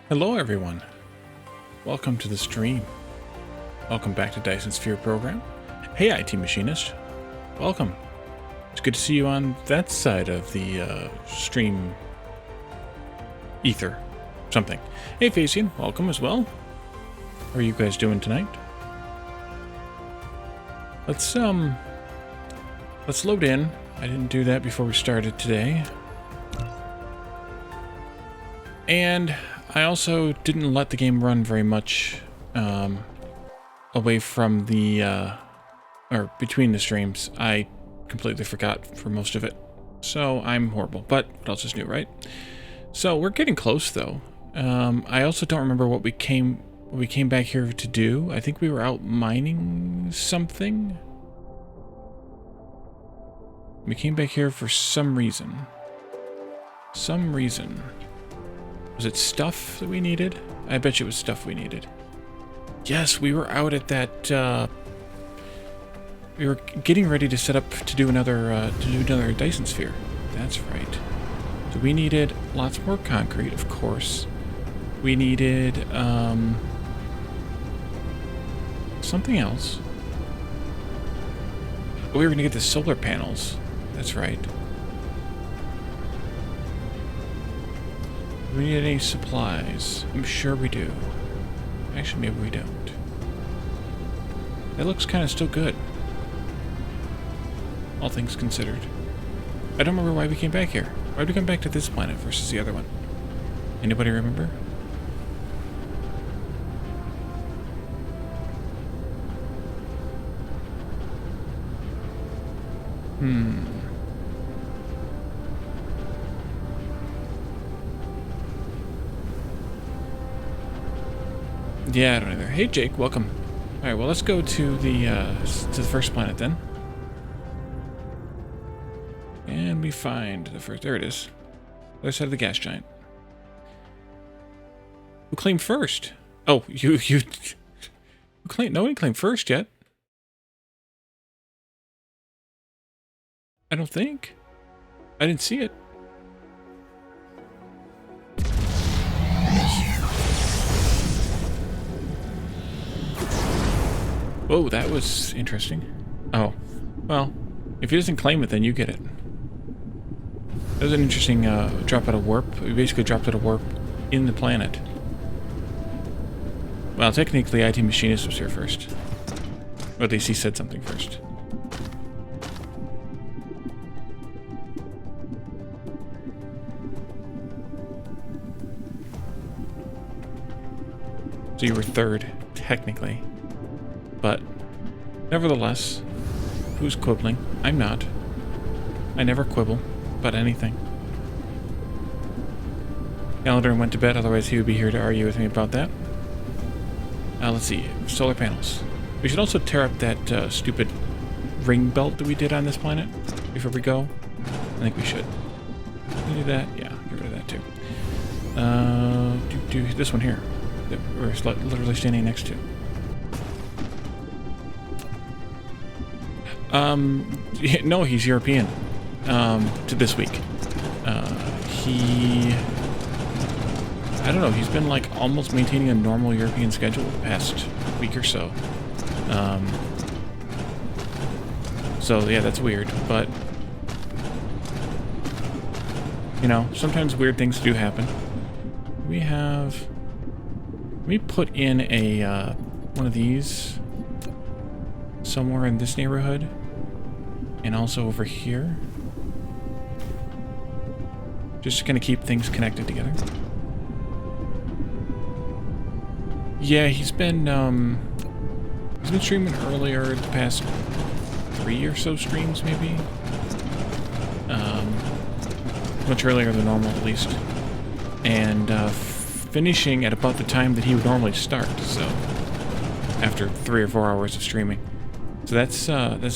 Hello everyone, welcome to the stream. Welcome back to Dyson Sphere Program. Hey IT Machinist, welcome. It's good to see you on that side of the stream ether, something. Hey Facian, welcome as well. How are you guys doing tonight? Let's load in. I didn't do that before we started today. And I also didn't let the game run very much away from the, or between the streams. I completely forgot for most of it. So I'm horrible, but what else is new, right? So we're getting close though. I also don't remember what we came back here to do. I think we were out mining something. We came back here for some reason. Was it stuff that we needed? I bet you it was stuff we needed. Yes, we were out at that, we were getting ready to set up to do another Dyson Sphere. That's right. So we needed lots more concrete, of course. We needed, something else. Oh, we were gonna get the solar panels. That's right. Do we need any supplies? I'm sure we do. Actually, maybe we don't. It looks kind of still good. All things considered. I don't remember why we came back here. Why did we come back to this planet versus the other one? Anybody remember? Yeah, I don't either. Hey, Jake, welcome. All right, well, let's go to the first planet then. And we find the first. There it is. Other side of the gas giant. Who claimed first? Oh, you. Who claimed? Nobody claimed first yet. I don't think. I didn't see it. Whoa, that was interesting. Oh, well, if he doesn't claim it, then you get it. That was an interesting drop out of warp. We basically dropped out of warp in the planet. Well, technically, IT Machinist was here first. Or at least he said something first. So you were third, technically. But, nevertheless, who's quibbling? I'm not. I never quibble about anything. Calendar went to bed, otherwise he would be here to argue with me about that. Let's see, solar panels. We should also tear up that stupid ring belt that we did on this planet before we go. I think we should. Can we do that? Yeah, get rid of that too. Do this one here that we're literally standing next to. No, he's European, to this week. I don't know, he's been like almost maintaining a normal European schedule the past week or so. So yeah, that's weird, but, you know, sometimes weird things do happen. Let me put in a, one of these somewhere in this neighborhood. And also over here. Just gonna keep things connected together. Yeah, he's been streaming earlier the past 3 or so streams, maybe. Much earlier than normal, at least. And finishing at about the time that he would normally start, so after 3 or 4 hours of streaming. So that's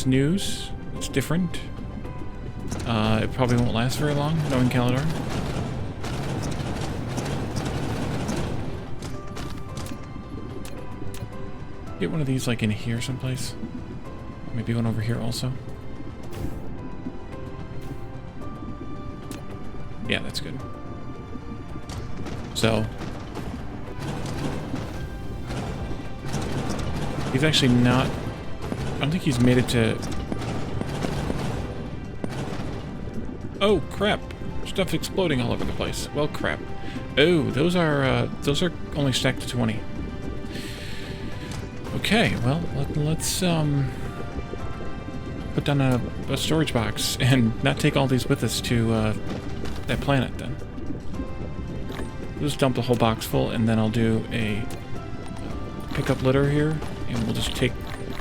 news. It's different. It probably won't last very long, knowing Calendar. Get one of these like in here someplace. Maybe one over here also. Yeah, that's good. So, He's actually not... I don't think he's made it to... Oh, crap. Stuff exploding all over the place. Well, crap. Oh, those are only stacked to 20. Okay, well, let's put down a storage box and not take all these with us to that planet then. We'll just dump the whole box full, and then I'll do a pickup litter here, and we'll take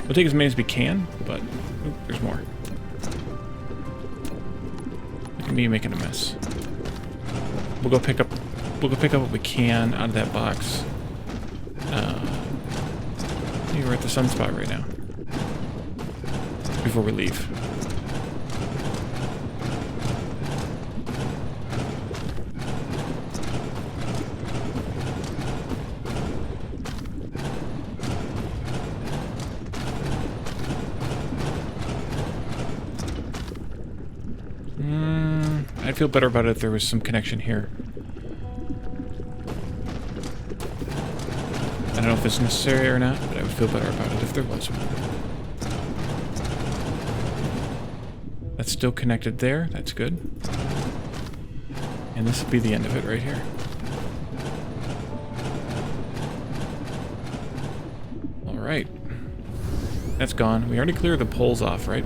as many as we can, but oh, there's more. Look at me making a mess. We'll go pick up what we can out of that box. We're at the sunspot right now. Before we leave. I'd feel better about it if there was some connection here. I don't know if it's necessary or not, but I would feel better about it if there was one. That's still connected there. That's good. And this would be the end of it right here. Alright. That's gone. We already cleared the poles off, right?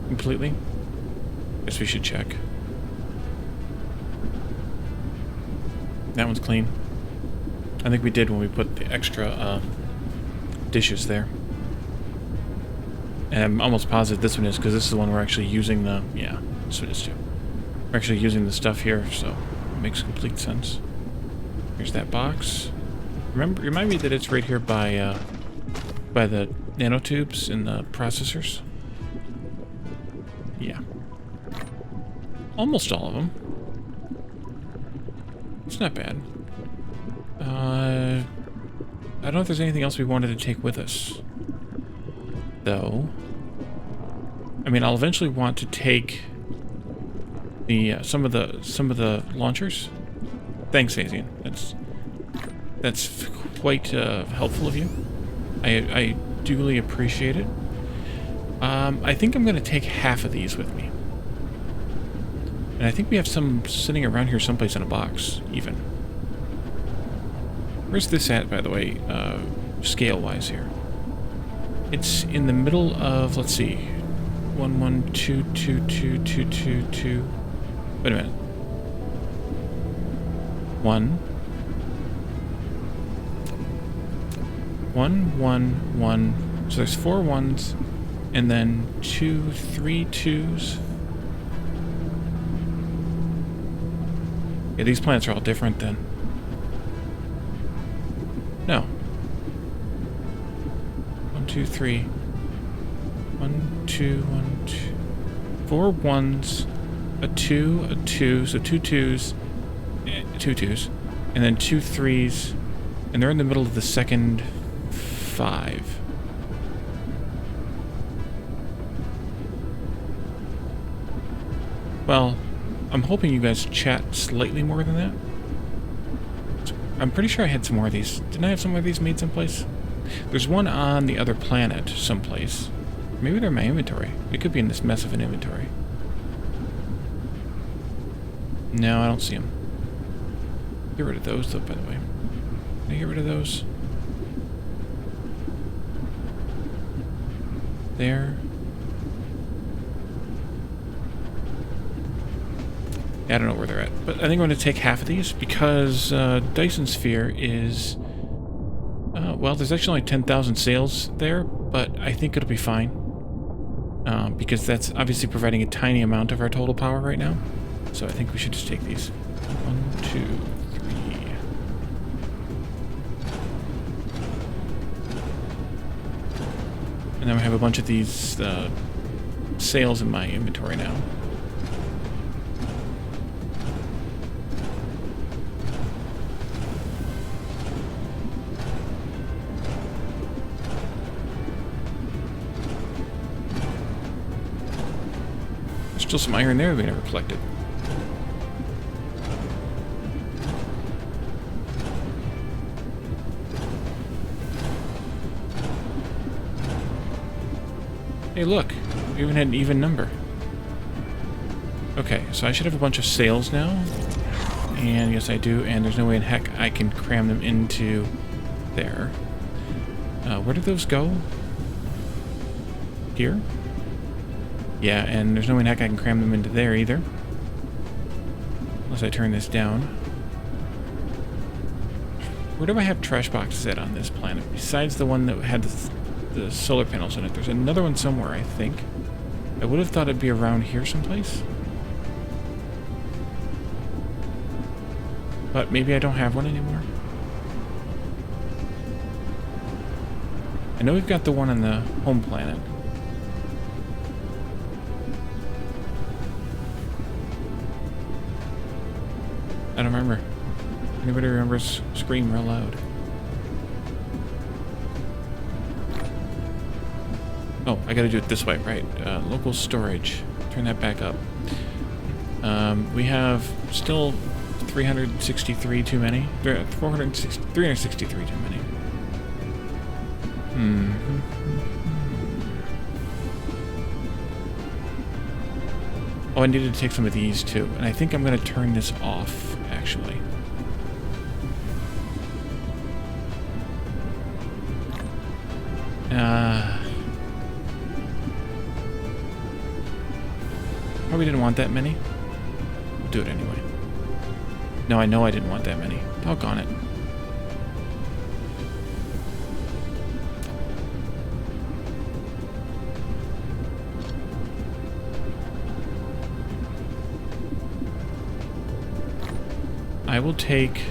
Completely? Guess we should check. That one's clean. I think we did when we put the extra dishes there. And I'm almost positive this one is, because this is the one we're actually using the... Yeah, this one is too. We're actually using the stuff here, so it makes complete sense. Here's that box. Remind me that it's right here by the nanotubes in the processors. Yeah. Almost all of them. It's not bad. I don't know if there's anything else we wanted to take with us, though. I mean, I'll eventually want to take the some of the launchers. Thanks, Asian. That's quite helpful of you. I duly appreciate it. I think I'm going to take half of these with me, and I think we have some sitting around here someplace in a box, even. Where's this at, by the way, scale-wise here? It's in the middle of, let's see, 1, 1, 2, 2, 2, 2, 2, 2. Wait a minute. 1. 1, 1, 1. So there's 4 ones, and then 2, 3 twos. Yeah, these planets are all different then. No. 1, 2, 3. 1, 2, 1, 2. 4 ones, a 2, so 2 twos, 2 twos, and then 2 threes, and they're in the middle of the second 5. Well, I'm hoping you guys chat slightly more than that. I'm pretty sure I had some more of these. Didn't I have some more of these made someplace? There's one on the other planet someplace. Maybe they're in my inventory. It could be in this mess of an inventory. No, I don't see them. Get rid of those, though, by the way. Can I get rid of those? There. I don't know where they're at, but I think I'm going to take half of these because Dyson Sphere is... well, there's actually only 10,000 sales there, but I think it'll be fine. Because that's obviously providing a tiny amount of our total power right now. So I think we should just take these. 1, 2, 3. And then we have a bunch of these sales in my inventory now. Still some iron there we never collected. Hey, look. We even had an even number. Okay, so I should have a bunch of sails now. And yes, I do. And there's no way in heck I can cram them into there. Where did those go? Here? Yeah, and there's no way in heck I can cram them into there either. Unless I turn this down. Where do I have trash boxes at on this planet? Besides the one that had the solar panels in it. There's another one somewhere, I think. I would have thought it'd be around here someplace. But maybe I don't have one anymore. I know we've got the one on the home planet. I don't remember. Anybody remembers Scream real loud? Oh, I gotta do it this way, right? Local storage. Turn that back up. We have still 363 too many. 363 too many. Oh, I needed to take some of these too. And I think I'm going to turn this off, actually. Probably didn't want that many. We'll do it anyway. No, I know I didn't want that many. Doggone it. I will take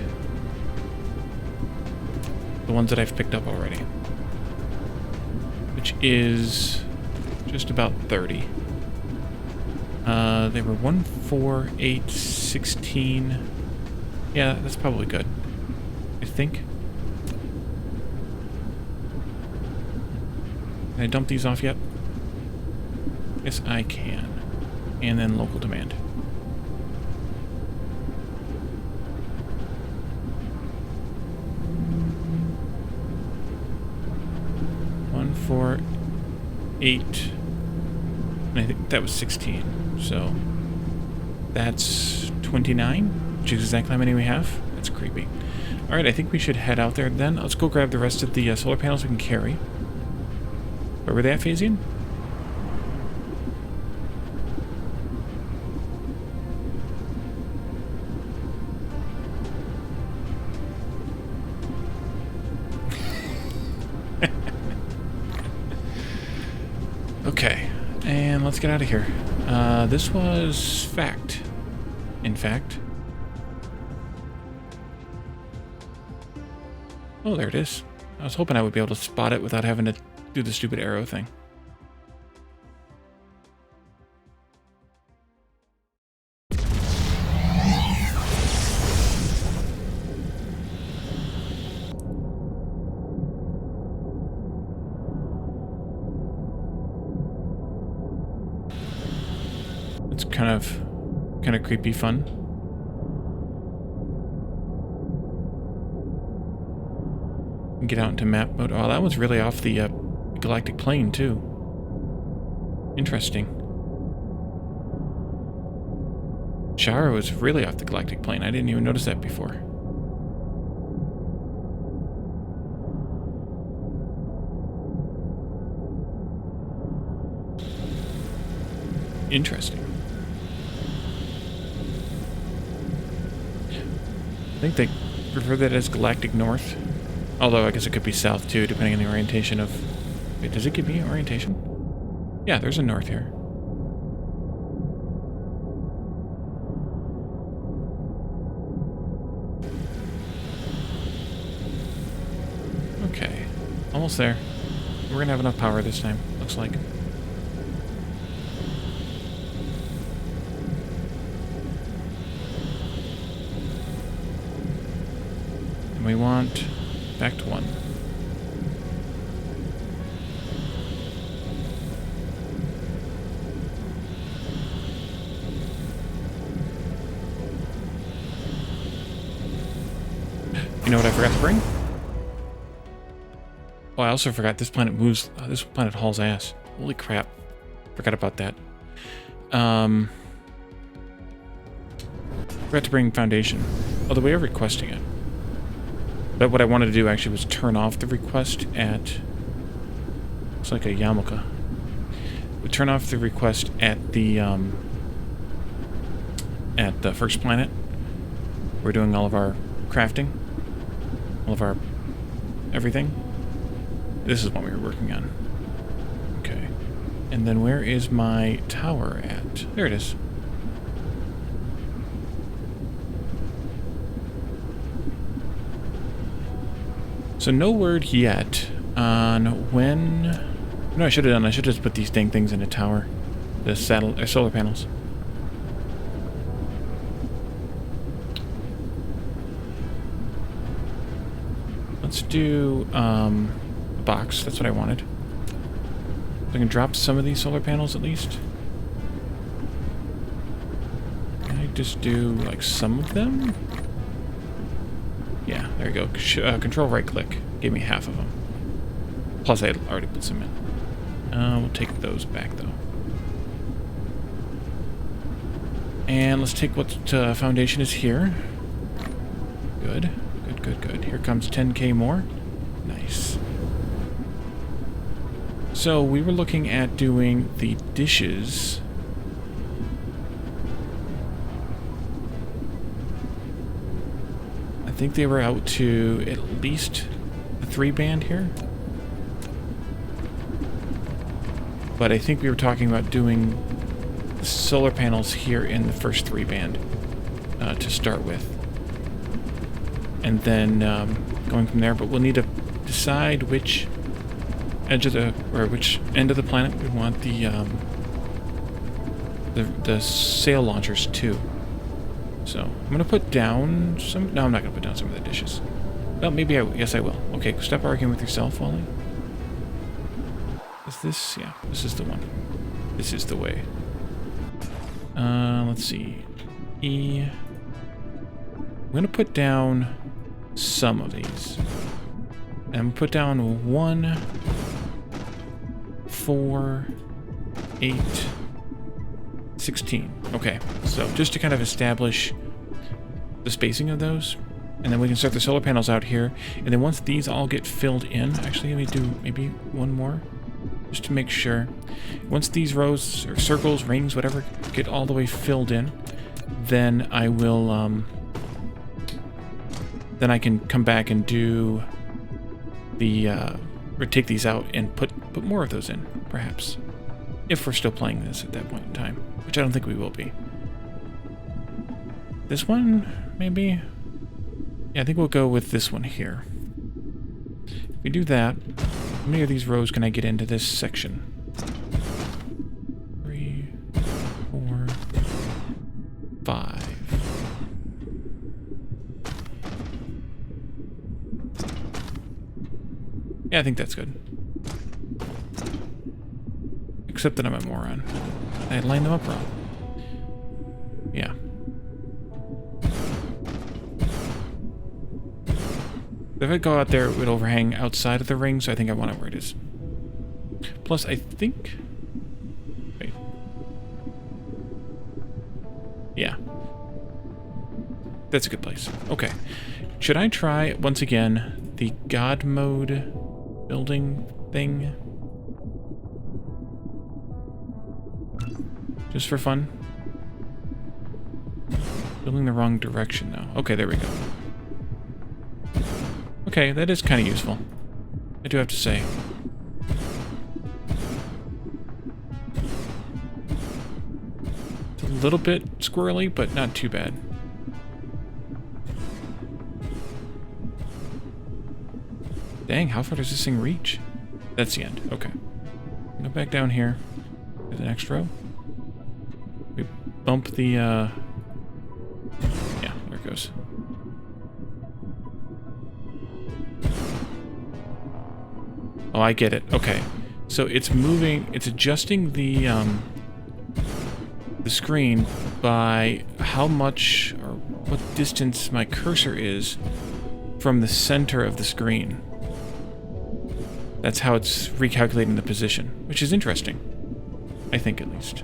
the ones that I've picked up already, which is just about 30. They were 1, 4, 8, 16. Yeah, that's probably good, I think. Can I dump these off yet? Yes, I can. And then local demand. For 8, and I think that was 16, so that's 29, which is exactly how many we have. That's creepy. Alright, I think we should head out there then. Let's go grab the rest of the solar panels we can carry. Where were they at, Phasian? Okay, and let's get out of here. This was Phact, in fact. Oh, there it is. I was hoping I would be able to spot it without having to do the stupid arrow thing. It's kind of creepy fun. Get out into map mode. Oh, that was really off the galactic plane too. Interesting. Shara was really off the galactic plane. I didn't even notice that before. Interesting. I think they refer that as Galactic North. Although I guess it could be south too, depending on the orientation of... Wait, does it give me orientation? Yeah, there's a north here. Okay. Almost there. We're gonna have enough power this time, looks like. And we want Phact 1. You know what I forgot to bring? Oh, I also forgot this planet moves. This planet hauls ass. Holy crap. Forgot about that. Forgot to bring foundation. Oh, the way of requesting it. But what I wanted to do actually was turn off the request at... Looks like a yarmulke. We turn off the request at the first planet. We're doing all of our crafting. All of our everything. This is what we were working on. Okay. And then where is my tower at? There it is. So no word yet on when... No, I should have done. I should have just put these dang things in a tower. The solar panels. Let's do a box. That's what I wanted. So I can drop some of these solar panels at least. Can I just do like some of them? Yeah, there you go. Control right click. Gave me half of them. Plus I had already put some in. We'll take those back though. And let's take what foundation is here. Good. Good, good, good. Here comes 10k more. Nice. So we were looking at doing the dishes. I think they were out to at least the 3-band here. But I think we were talking about doing the solar panels here in the first 3-band to start with. And then going from there, but we'll need to decide which edge of the, or which end of the planet we want the sail launchers to. So I'm gonna put down some. No, I'm not gonna put down some of the dishes. Well, maybe yes, I will. Okay, stop arguing with yourself, Wally. Is this? Yeah, this is the one. This is the way. Let's see. I'm gonna put down some of these. And I'm gonna put down 1, 4, 8, 16. Okay, so just to kind of establish the spacing of those, and then we can start the solar panels out here. And then once these all get filled in, actually let me do maybe one more, just to make sure. Once these rows, or circles, rings, whatever, get all the way filled in, then I will, then I can come back and do the, or take these out and put more of those in, perhaps. If we're still playing this at that point in time, which I don't think we will be. This one, maybe? Yeah, I think we'll go with this one here. If we do that, how many of these rows can I get into this section? 3, 4, 5. Yeah, I think that's good. Except that I'm a moron. I lined them up wrong. Yeah. If I go out there, it would overhang outside of the ring, so I think I want it where it is. Plus, I think... Wait. Yeah. That's a good place. Okay. Should I try, once again, the God mode building thing? Just for fun? Building the wrong direction now. Okay, there we go. Okay, that is kind of useful. I do have to say. It's a little bit squirrely, but not too bad. Dang, how far does this thing reach? That's the end. Okay. Go back down here to the next row. We bump the, yeah, there it goes. Oh, I get it. Okay. So it's moving, it's adjusting the screen by how much or what distance my cursor is from the center of the screen. That's how it's recalculating the position, which is interesting. I think, at least.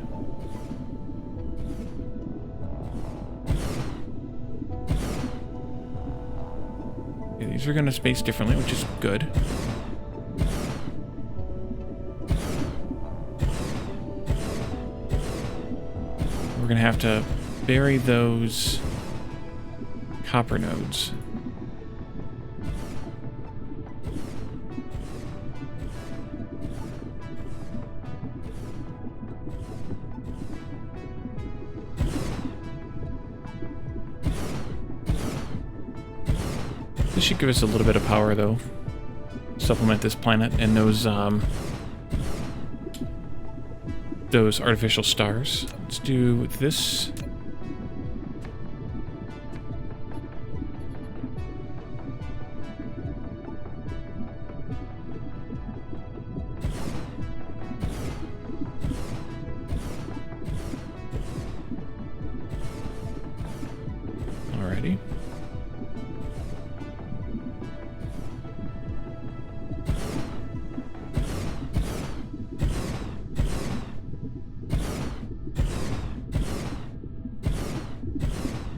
Okay, these are going to space differently, which is good. We're going to have to bury those copper nodes. This should give us a little bit of power, though. Supplement this planet and those artificial stars. Let's do this. Alrighty.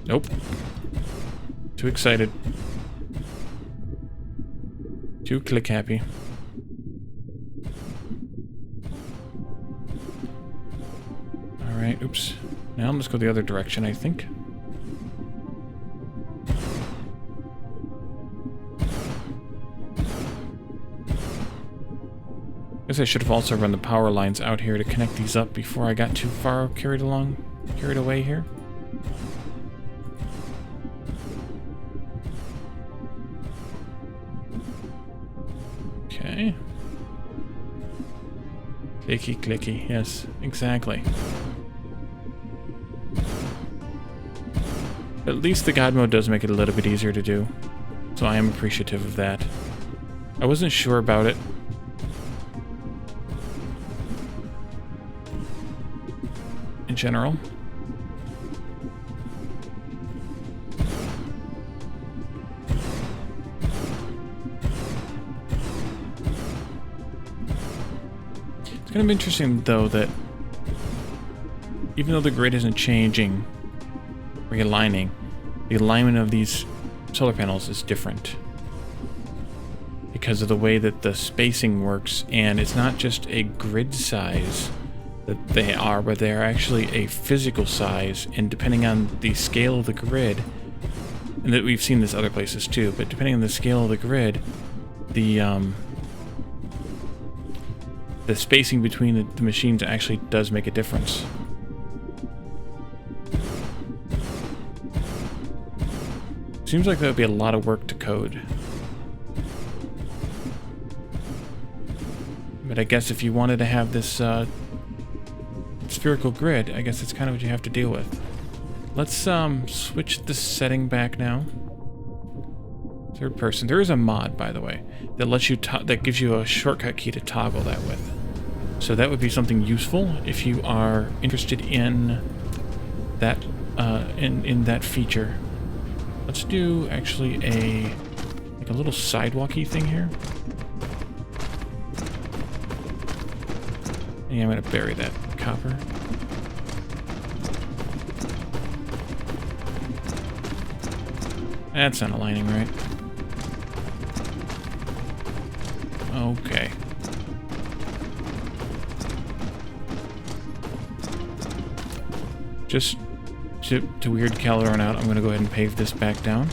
Nope. Too excited. Too click happy. Alright, oops. Now let's go the other direction, I think. Guess I should have also run the power lines out here to connect these up before I got too far carried away here. Okay. Clicky, clicky. Yes, exactly. At least the God mode does make it a little bit easier to do, so I am appreciative of that. I wasn't sure about it. In general. It's kind of interesting, though, that even though the grid isn't changing, realigning, the alignment of these solar panels is different because of the way that the spacing works, and it's not just a grid size that they are, but they are actually a physical size, and depending on the scale of the grid, and that we've seen this other places too, but depending on the scale of the grid, the spacing between the machines actually does make a difference. Seems like that would be a lot of work to code. But I guess if you wanted to have this spherical grid, I guess that's kind of what you have to deal with. Let's switch the setting back now. Third person. There is a mod, by the way, that lets you that gives you a shortcut key to toggle that with. So that would be something useful if you are interested in that in that feature. Let's do actually a little sidewalky thing here. Yeah, I'm gonna bury that copper. That's not aligning right. Okay. Just to weird Caloran out, I'm going to go ahead and pave this back down.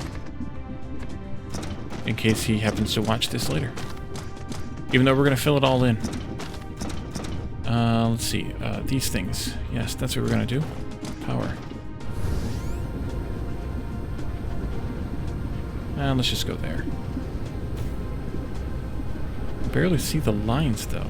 In case he happens to watch this later. Even though we're going to fill it all in. Let's see. These things. Yes, that's what we're going to do. Power. Let's just go there. Barely see the lines, though.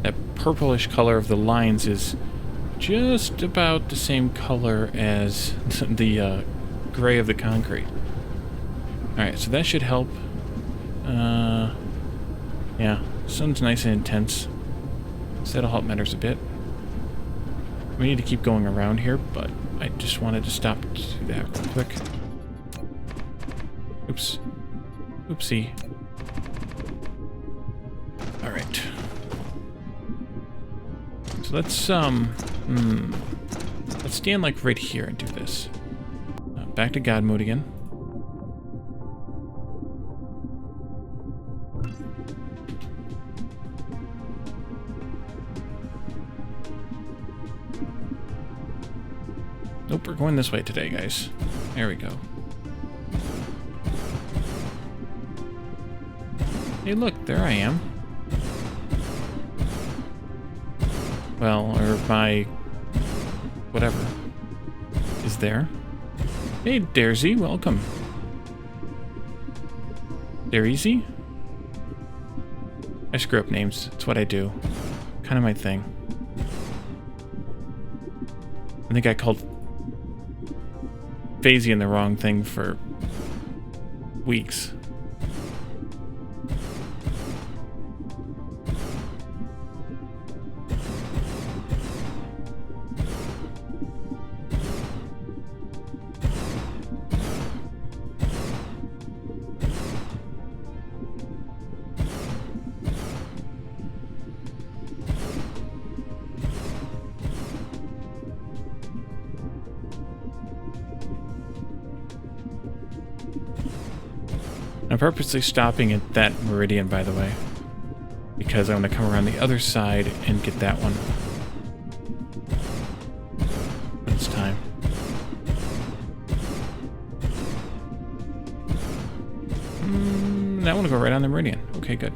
That purplish color of the lines is just about the same color as the gray of the concrete. Alright, so that should help. Yeah, sun's nice and intense. So that'll help matters a bit. We need to keep going around here, but I just wanted to stop to do that real quick. Oops. Oopsie. Alright. So let's stand like right here and do this. Back to God mode again. Nope, we're going this way today, guys. There we go. Hey, look, there I am. Well, or my... whatever is there. Hey, Daresy, welcome. Daresy? I screw up names. It's what I do. Kind of my thing. I think I called Phasian the wrong thing for weeks. I'm purposely stopping at that meridian, by the way, because I want to come around the other side and get that one when it's time. That one will go right on the meridian. Okay, good.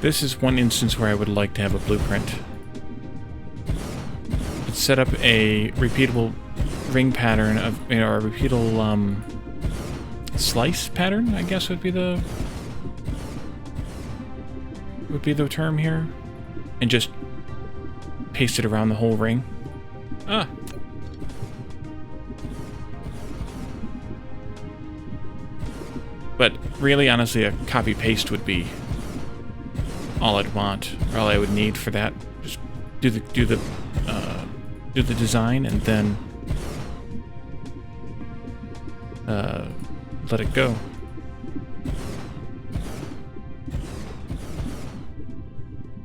This is one instance where I would like to have a blueprint. Let's set up a repeatable ring pattern of, you know, a repeatable slice pattern, I guess would be the term here, and just paste it around the whole ring. Ah. But really, honestly, a copy paste would be all I'd want, or all I would need for that. Just do the design and then let it go.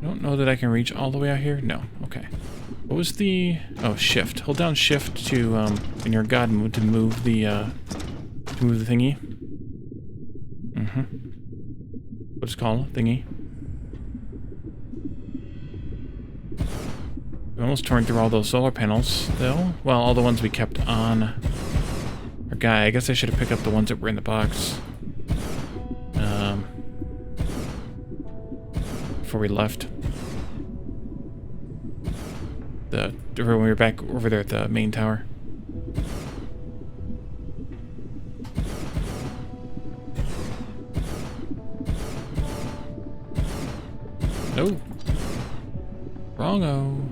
I don't know that I can reach all the way out here. No. Okay. What was the... Oh, shift. Hold down shift to in your God mode to move the thingy. What's it called? Thingy. We almost torn through all those solar panels, though. Well, all the ones we kept on our guy. I guess I should have picked up the ones that were in the box before we left. When we were back over there at the main tower. No. Wrong-o.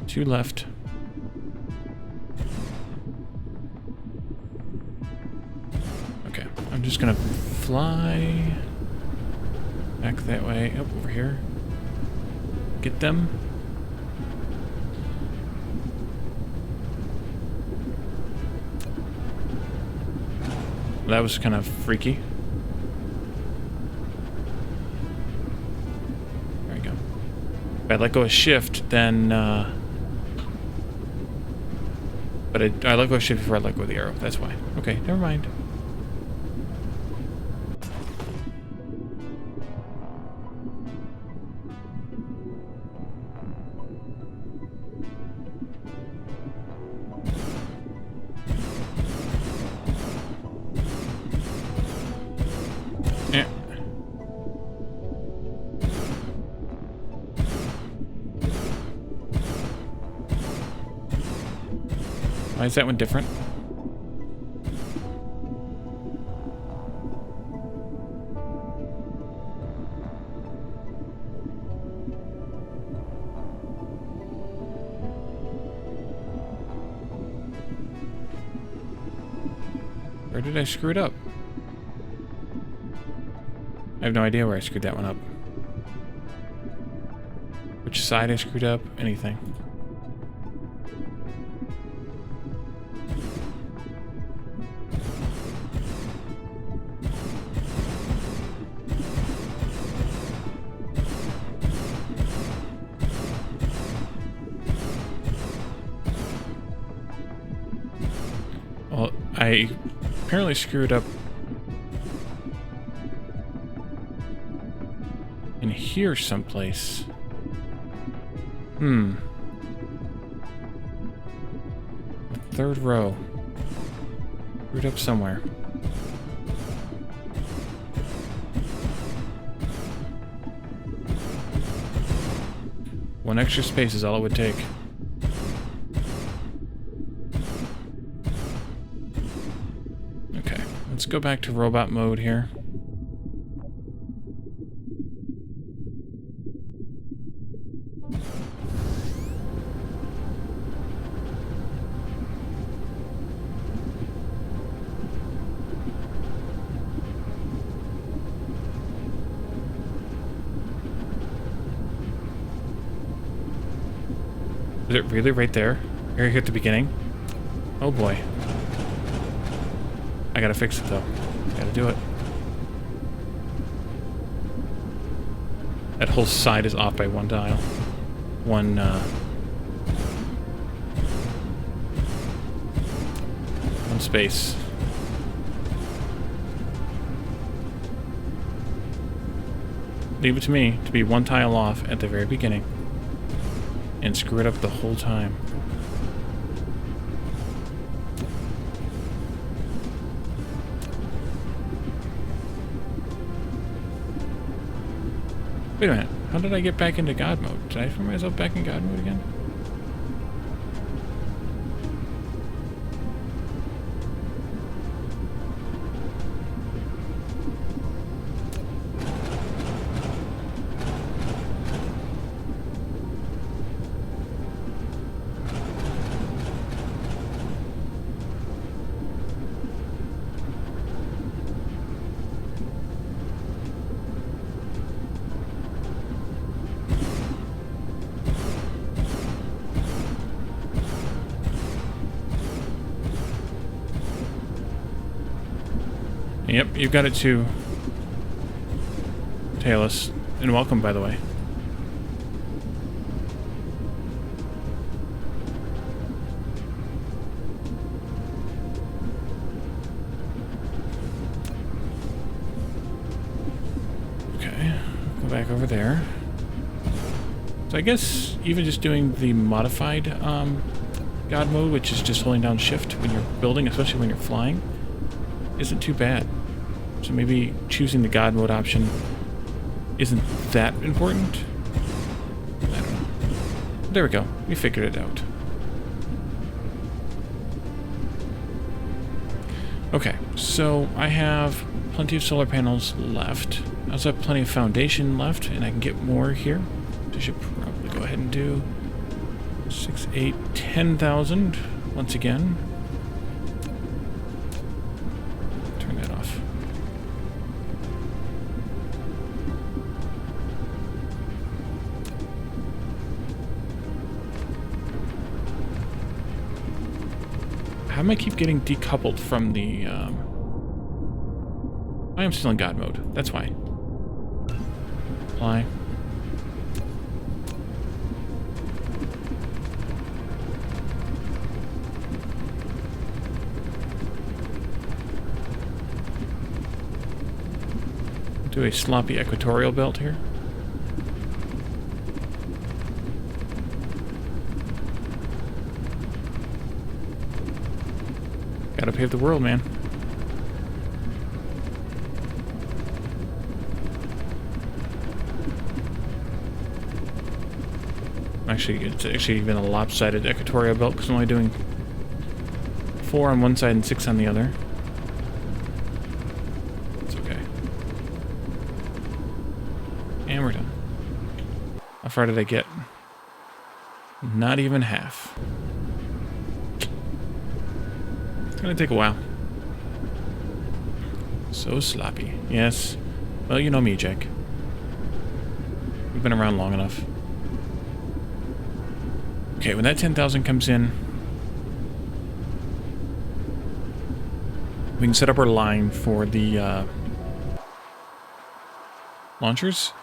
Two left. Okay, I'm just gonna fly back that way. Up over here. Get them. That was kind of freaky. There we go. If I let go of shift, then but I let go of shift before I let go of the arrow. That's why. Okay, never mind. Yeah. Why is that one different? Where did I screw it up? I have no idea where I screwed that one up. Which side I screwed up? Anything. Well, I apparently screwed up in here someplace. The third row. Screwed up somewhere. One extra space is all it would take. Okay, let's go back to robot mode here. Is it really right there? Right here at the beginning? Oh boy. I gotta fix it though. Gotta do it. That whole side is off by one dial. One space. Leave it to me to be one tile off at the very beginning. And screw it up the whole time. Wait a minute. How did I get back into God mode? Did I find myself back in God mode again? Yep, you've got it too, Talus. And welcome, by the way. Okay, go back over there. So I guess even just doing the modified God mode, which is just holding down shift when you're building, especially when you're flying, isn't too bad. So maybe choosing the God mode option isn't that important. I don't know. There we go. We figured it out. Okay, so I have plenty of solar panels left. I also have plenty of foundation left, and I can get more here. So I should probably go ahead and do 6, 8, 10,000 once again. Turn that off. How am I keep getting decoupled from the, I am still in God mode. That's why. Apply. Do a sloppy equatorial belt here. Gotta pave the world, man. Actually, it's actually even a lopsided equatorial belt because I'm only doing 4 on one side and 6 on the other. It's okay. And we're done. How far did I get? Not even half. It's gonna take a while. So sloppy. Yes. Well, you know me, Jake. We've been around long enough. Okay, when that 10,000 comes in, we can set up our line for the launchers.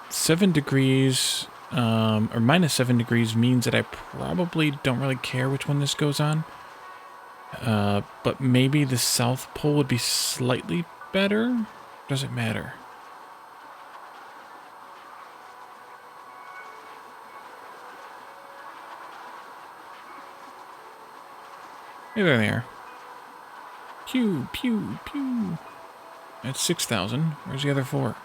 7 degrees, or minus 7 degrees means that I probably don't really care which one this goes on. But maybe the South Pole would be slightly better? Does it matter? Hey, there they are. Pew, pew, pew. That's 6,000. Where's the other 4?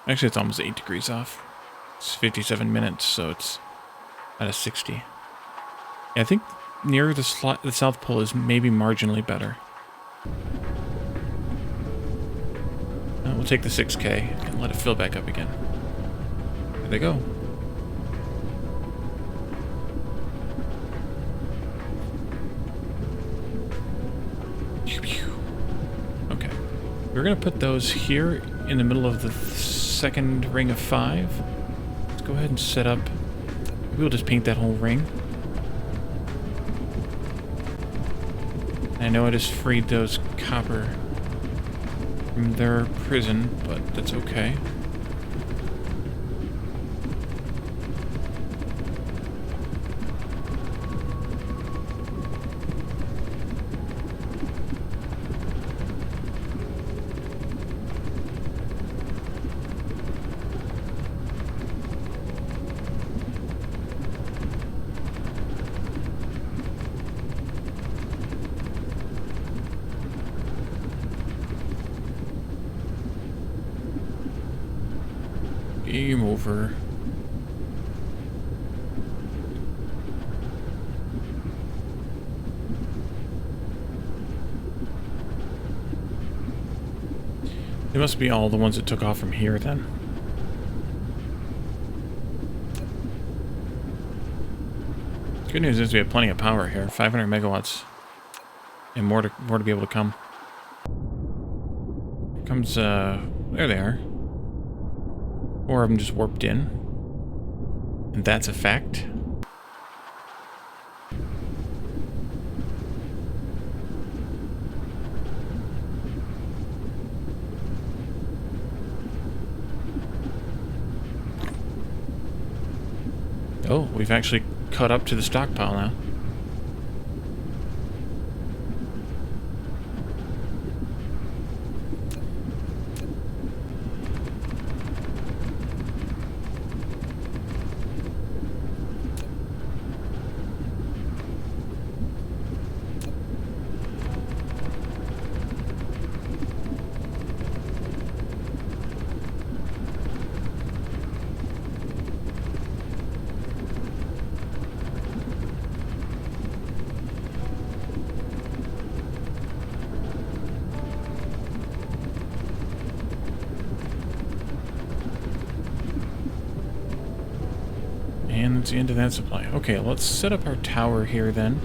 Actually, it's almost 8 degrees off. It's 57 minutes, so it's out of 60. Yeah, I think near the South Pole is maybe marginally better. We'll take the 6K and let it fill back up again. There they go. Okay. We're going to put those here in the middle of the second ring of 5. Let's go ahead and set up. We'll just paint that whole ring. I know I just freed those copper from their prison, but that's okay. Game over. They must be all the ones that took off from here then. Good news is we have plenty of power here. 500 megawatts. And more to be able to come. Here comes, there they are. 4 of them just warped in. And that's a fact. Oh, we've actually caught up to the stockpile now. And that's the end of that supply. Okay, let's set up our tower here then.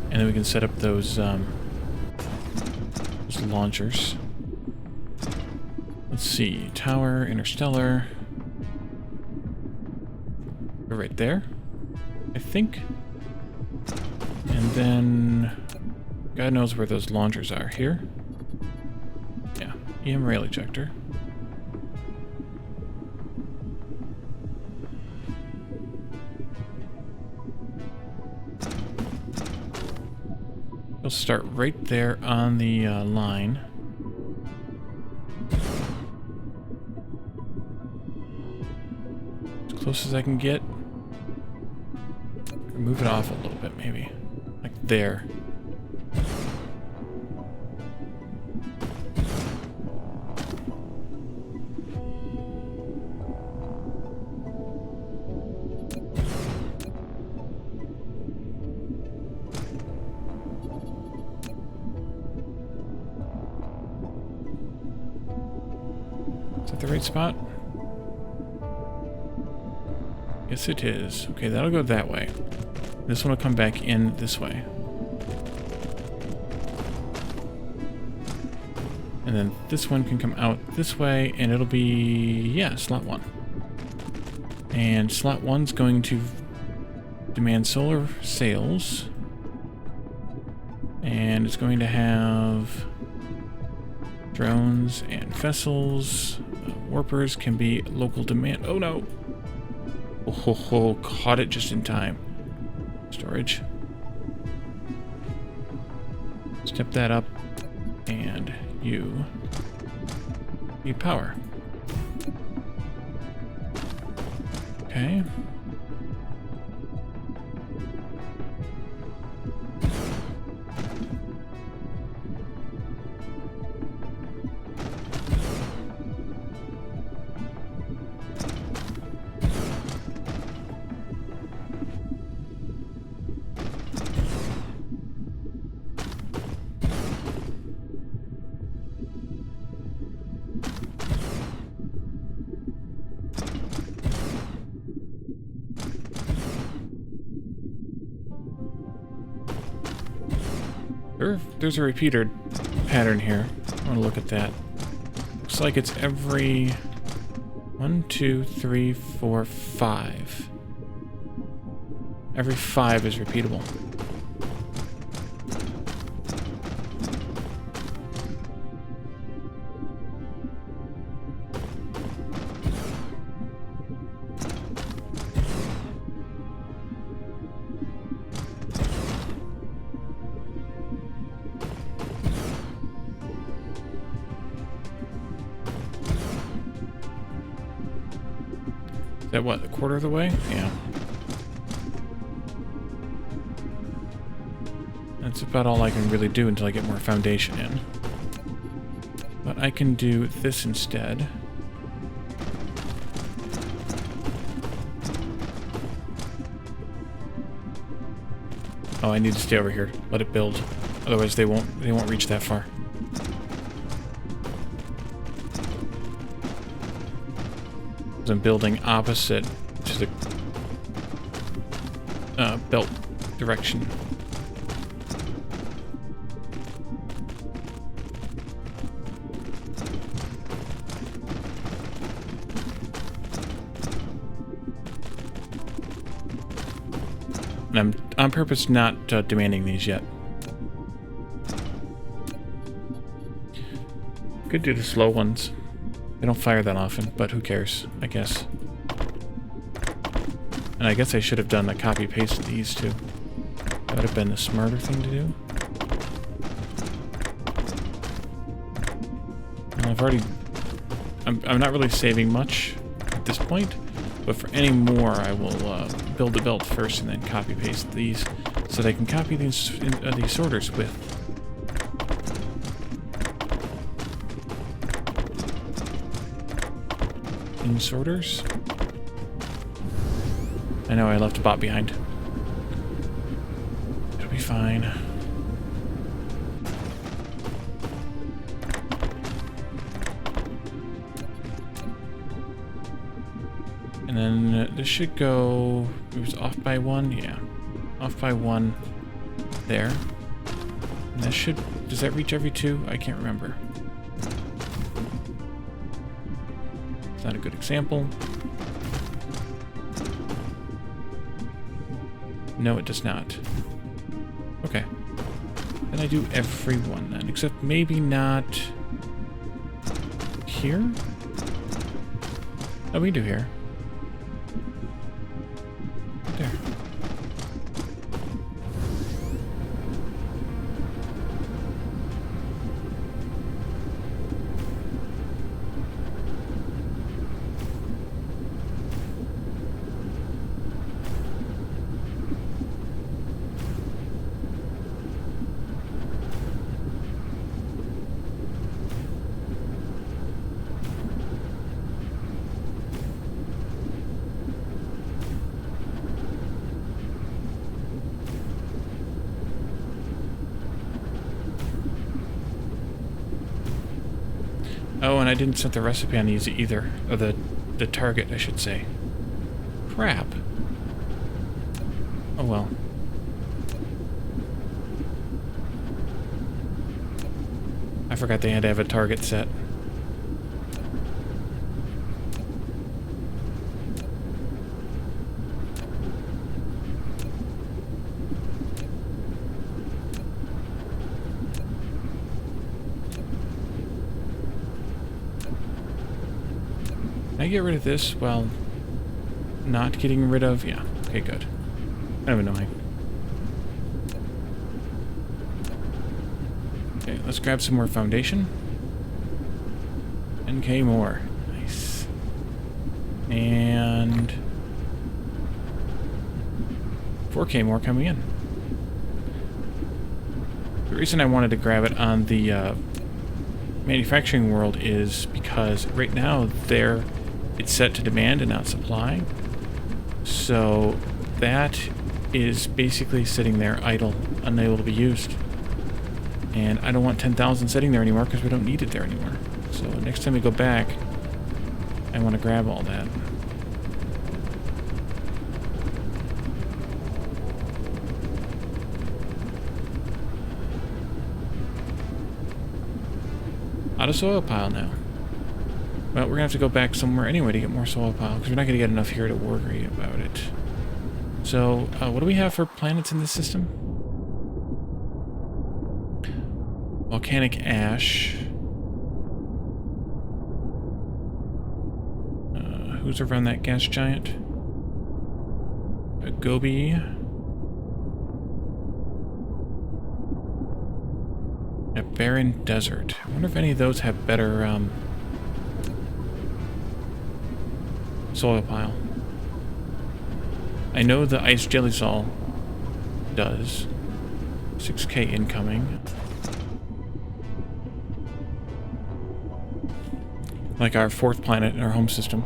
And then we can set up those launchers. Let's see. Tower, interstellar. Go right there, I think. And then God knows where those launchers are. Here? Yeah. EM Rail Ejector. We'll start right there on the line. As close as I can get. Move it off a little bit, maybe. Like there. Is that the right spot? Yes, it is. Okay, that'll go that way. This one will come back in this way. And then this one can come out this way, and it'll be, yeah, slot 1. And slot 1's going to demand solar sails. And it's going to have drones and vessels. Warpers can be local demand. Oh no! Oh, caught it just in time. Storage. Step that up, and you need power. Okay. There's a repeater pattern here. I want to look at that. Looks like it's every 1, 2, 3, 4, 5. Every 5 is repeatable. Is that what, a quarter of the way? Yeah. That's about all I can really do until I get more foundation in. But I can do this instead. Oh, I need to stay over here. Let it build. Otherwise they won't reach that far. I'm building opposite to the belt direction. And I'm on purpose not demanding these yet. Could do the slow ones. They don't fire that often, but who cares, I guess. And I guess I should have done a copy-paste of these too. That would have been the smarter thing to do. And I've already... I'm not really saving much at this point, but for any more I will build the belt first and then copy-paste these so that I can copy these sorters with. Sorters. I know I left a bot behind. It'll be fine. And then this should go... It was off by 1? Yeah. Off by 1 there. And that should... Does that reach every 2? I can't remember. Not a good example. No, it does not. Okay. Then I do every one then, except maybe not here? Oh, we do here. There. Oh, and I didn't set the recipe on these either. Or the target, I should say. Crap. Oh well. I forgot they had to have a target set. Can I get rid of this while not getting rid of... Yeah, okay, good. Kind of annoying. Okay, let's grab some more foundation. 10k more. Nice. And 4k more coming in. The reason I wanted to grab it on the manufacturing world is because right now it's set to demand and not supply. So that is basically sitting there idle, unable to be used. And I don't want 10,000 sitting there anymore because we don't need it there anymore. So next time we go back, I want to grab all that. Out of soil pile now. Well, we're going to have to go back somewhere anyway to get more soil pile, because we're not going to get enough here to worry about it. So, what do we have for planets in this system? Volcanic ash. Who's around that gas giant? A Gobi. A barren desert. I wonder if any of those have better, soil pile. I know the ice jelly sol does. 6k incoming. Like our 4th planet in our home system.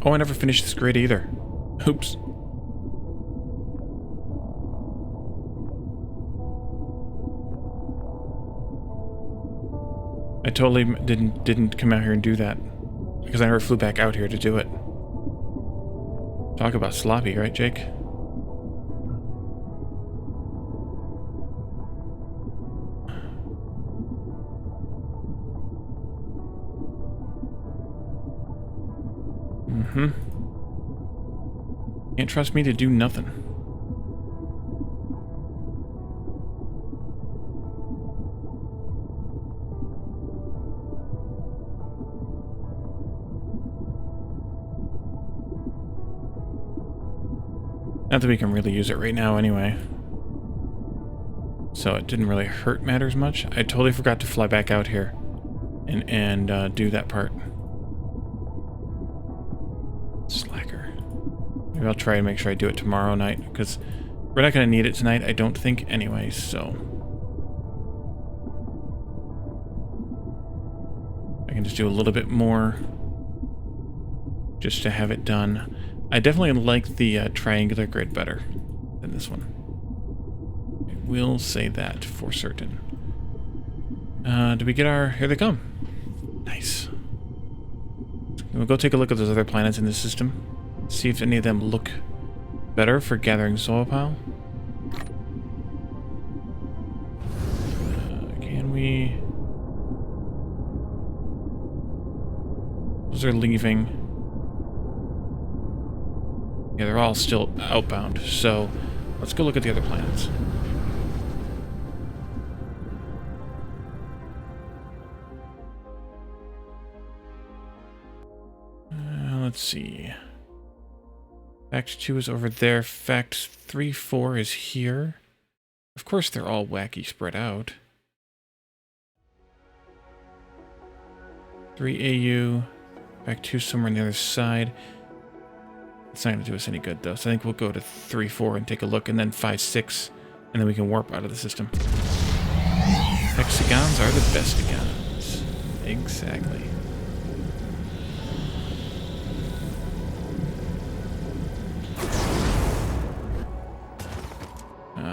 Oh, I never finished this grid either. Oops. I totally didn't come out here and do that because I never flew back out here to do it. Talk about sloppy, right, Jake? Can't trust me to do nothing. Not that we can really use it right now anyway. So it didn't really hurt matters much. I totally forgot to fly back out here and do that part. Slacker. Maybe I'll try and make sure I do it tomorrow night, because we're not going to need it tonight, I don't think, anyway, so... I can just do a little bit more just to have it done. I definitely like the triangular grid better than this one. I will say that for certain. Do we get our... Here they come. Nice. We'll go take a look at those other planets in the system. See if any of them look better for gathering soil pile. Can we... Those are leaving. Yeah, they're all still outbound, so let's go look at the other planets. Let's see. Phact 2 is over there. Phact 3, 4 is here. Of course, they're all wacky spread out. 3 AU. Phact 2 somewhere on the other side. It's not going to do us any good, though. So I think we'll go to 3, 4 and take a look, and then 5, 6, and then we can warp out of the system. Hexagons are the bestigons. Exactly.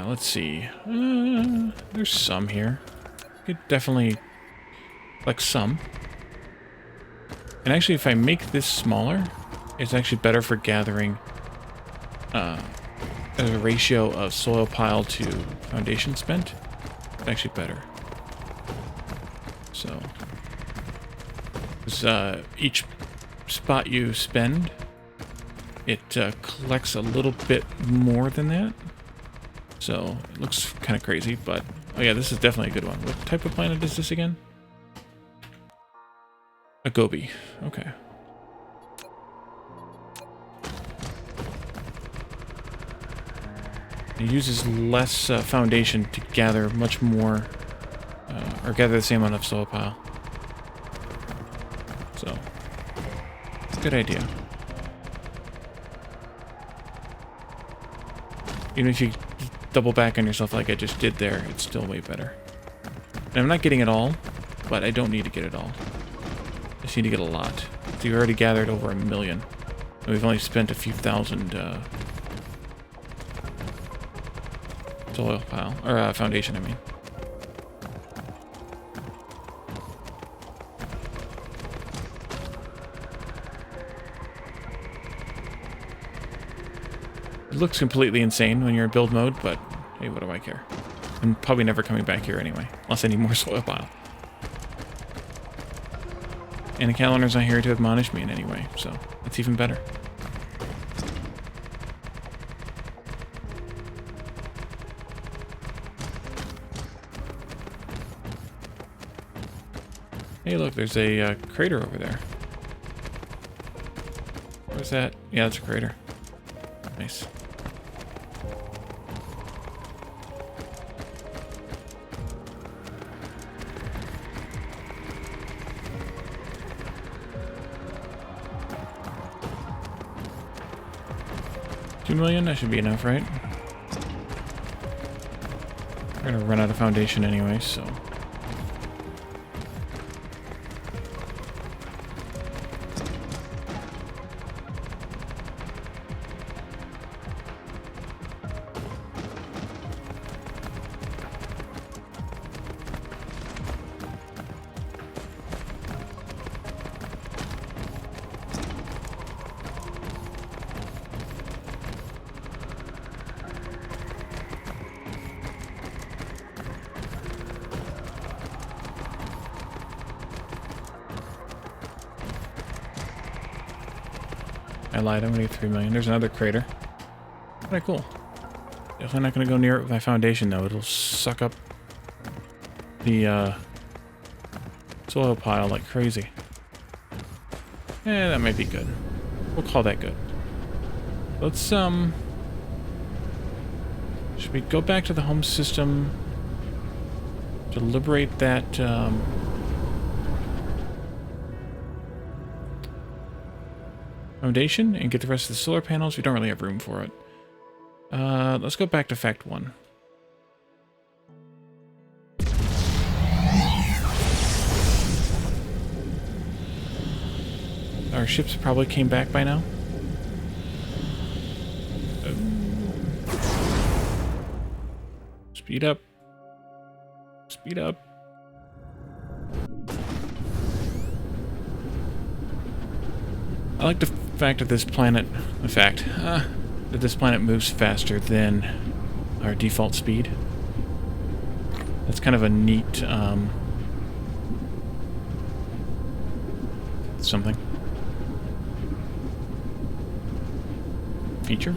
Let's see. There's some here. could definitely collect some. And actually, if I make this smaller, it's actually better for gathering as a ratio of soil pile to foundation spent. It's actually better. So, each spot you spend, it collects a little bit more than that. So, it looks kind of crazy, but... Oh yeah, this is definitely a good one. What type of planet is this again? A goby. Okay. It uses less foundation to gather much more, or gather the same amount of soil pile. So, it's a good idea. Even if you double back on yourself like I just did there, it's still way better. And I'm not getting it all, but I don't need to get it all. I just need to get a lot. So you already gathered over 1 million. And we've only spent a few thousand soil pile, or foundation, I mean. It looks completely insane when you're in build mode, but hey, what do I care? I'm probably never coming back here anyway, unless I need more soil pile. And the calendar's not here to admonish me in any way, so it's even better. Hey, look, there's a crater over there. Where's that? Yeah, that's a crater. Nice. $2 million? That should be enough, right? We're gonna run out of foundation anyway, so... I lied, I'm gonna get 3 million. There's another crater. Alright, cool. Definitely not gonna go near it with my foundation though. It'll suck up the soil pile like crazy. That might be good. We'll call that good. Let's should we go back to the home system to liberate that foundation and get the rest of the solar panels? We don't really have room for it. Let's go back to Phact 1. Our ships probably came back by now. Speed up. Speed up. I like the fact that this planet, that this planet moves faster than our default speed. That's kind of a neat, something. Feature.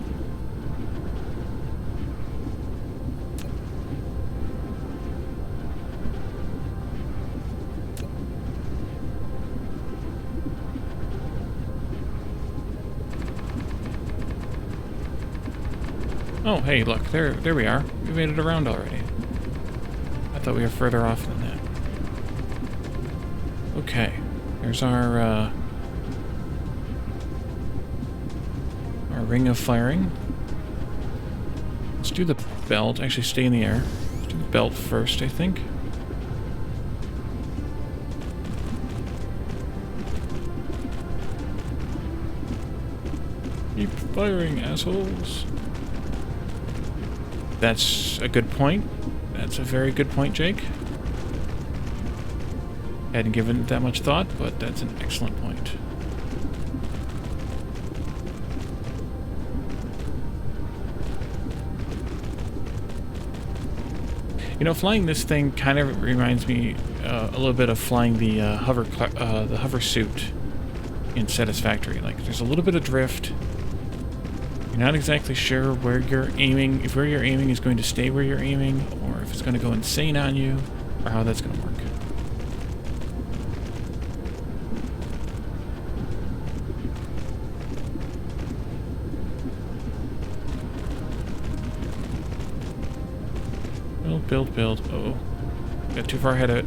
Oh, hey, look, there we are. We made it around already. I thought we were further off than that. Okay, there's our ring of firing. Let's do the belt. Actually, stay in the air. Let's do the belt first, I think. Keep firing, assholes. That's a good point. That's a very good point, Jake. Hadn't given it that much thought, but that's an excellent point. You know, flying this thing kind of reminds me a little bit of flying the hover suit in Satisfactory. Like, there's a little bit of drift. You're not exactly sure where you're aiming, if where you're aiming is going to stay where you're aiming, or if it's going to go insane on you, or how that's going to work. Build. Oh, got too far ahead of it.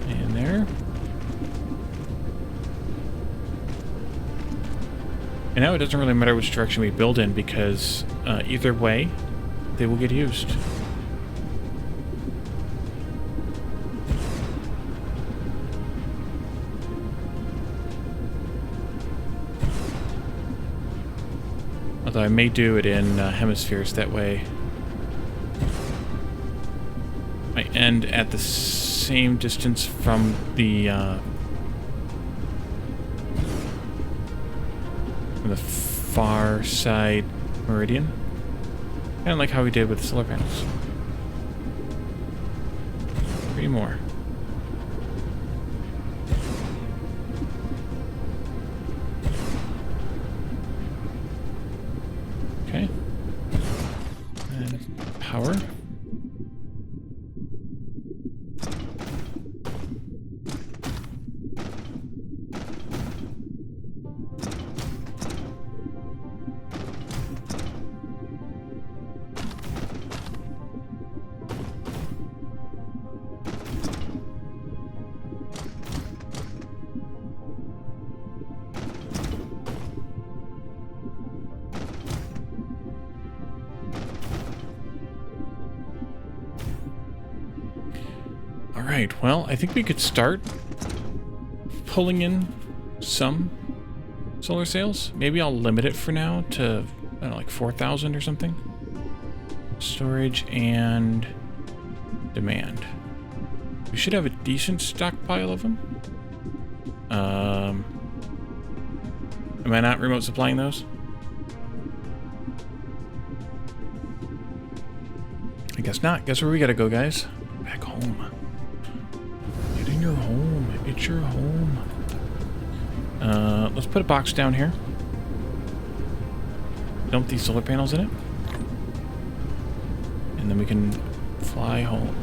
And there. And now it doesn't really matter which direction we build in, because either way, they will get used. Although I may do it in hemispheres, that way I end at the same distance from the far side meridian. Kind of like how we did with the solar panels. 3 more. Okay. And power. Alright, well, I think we could start pulling in some solar sails. Maybe I'll limit it for now to, I don't know, like 4,000 or something. Storage and demand. We should have a decent stockpile of them. Am I not remote supplying those? I guess not. Guess where we gotta go, guys? Back home. Get in your home. It's your home. Let's put a box down here. Dump these solar panels in it. And then we can fly home.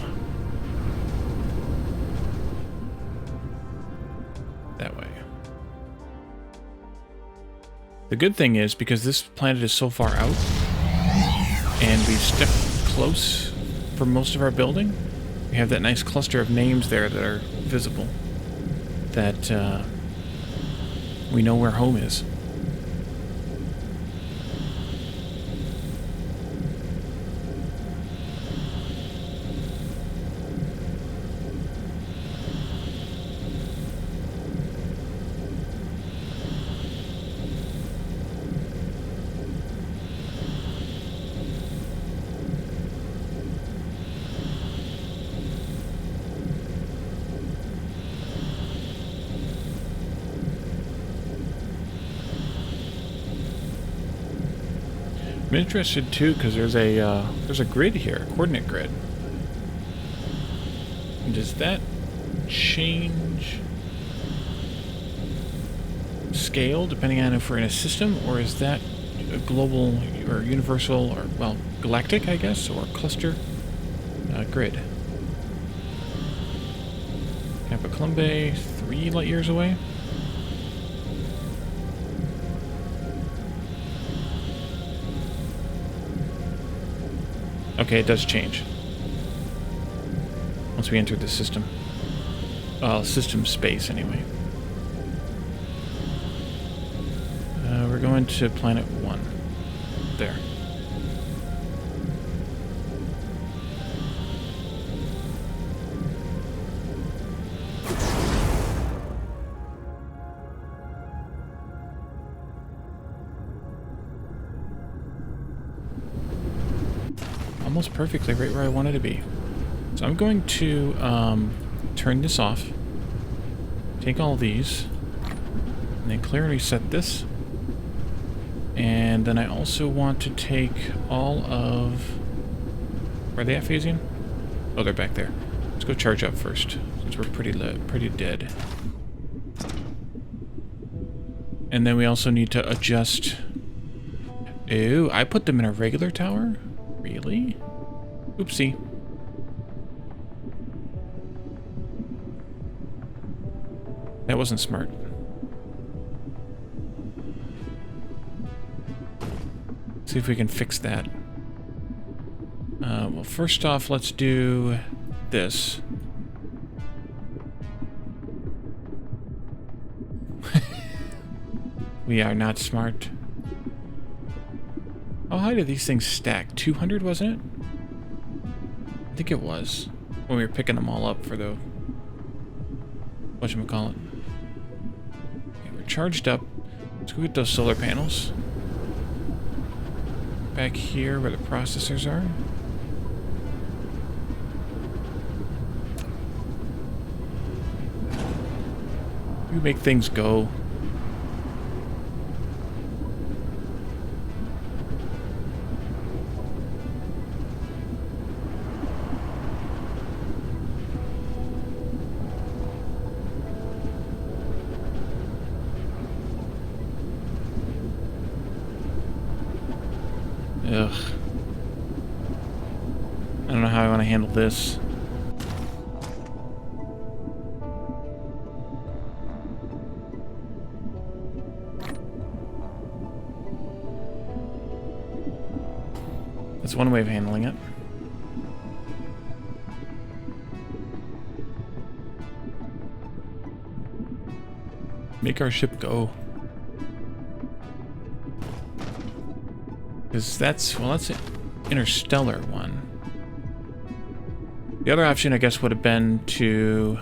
That way. The good thing is, because this planet is so far out, and we've stepped close for most of our building, we have that nice cluster of names there that are visible, that we know where home is. I'm interested too, because there's a grid here, a coordinate grid. And does that change scale depending on if we're in a system, or is that a global or universal, or, well, galactic, I guess, or cluster grid? Kappa Columbae, 3 light years away. Okay, it does change once we enter the system. System space, anyway. We're going to planet 1. there. Almost perfectly right where I wanted to be. So I'm going to turn this off, take all these, and then clear and reset this. And then I also want to take all of... Where are they at, Phasian? Oh, they're back there. Let's go charge up first, since we're pretty dead. And then we also need to adjust... Ooh, I put them in a regular tower? Really? Oopsie. That wasn't smart. See if we can fix that. Well, first off, let's do this. We are not smart. How high do these things stack? 200, wasn't it? I think it was. When we were picking them all up for the... whatchamacallit. Okay, we're charged up. Let's go get those solar panels. Back here where the processors are. You make things go. Ugh. I don't know how I want to handle this. That's one way of handling it. Make our ship go. Because that's, well, that's an interstellar one. The other option, I guess, would have been to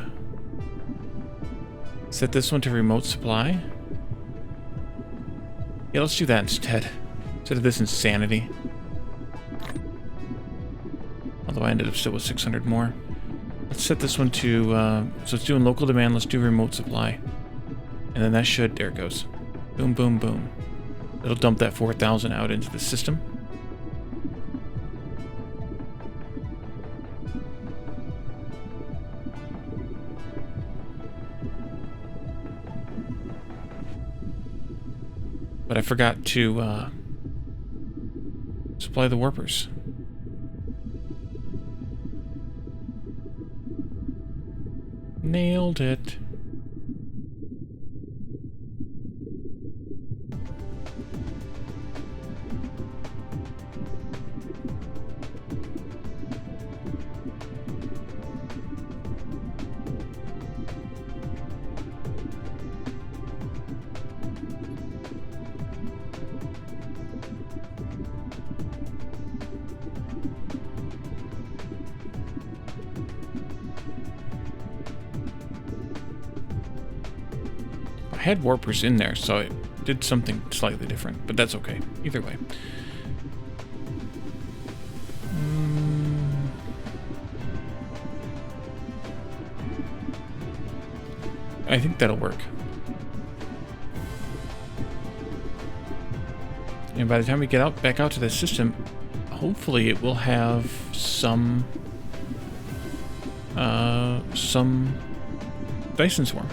set this one to remote supply. Yeah, let's do that instead. Instead of this insanity. Although I ended up still with 600 more. Let's set this one to, so it's doing local demand, let's do remote supply. And then that should, there it goes. Boom, boom, boom. It'll dump that 4,000 out into the system. But I forgot to supply the warpers. Nailed it. I had warpers in there, so it did something slightly different, but that's okay. Either way. I think that'll work. And by the time we get out back out to the system, hopefully it will have some Dyson swarm.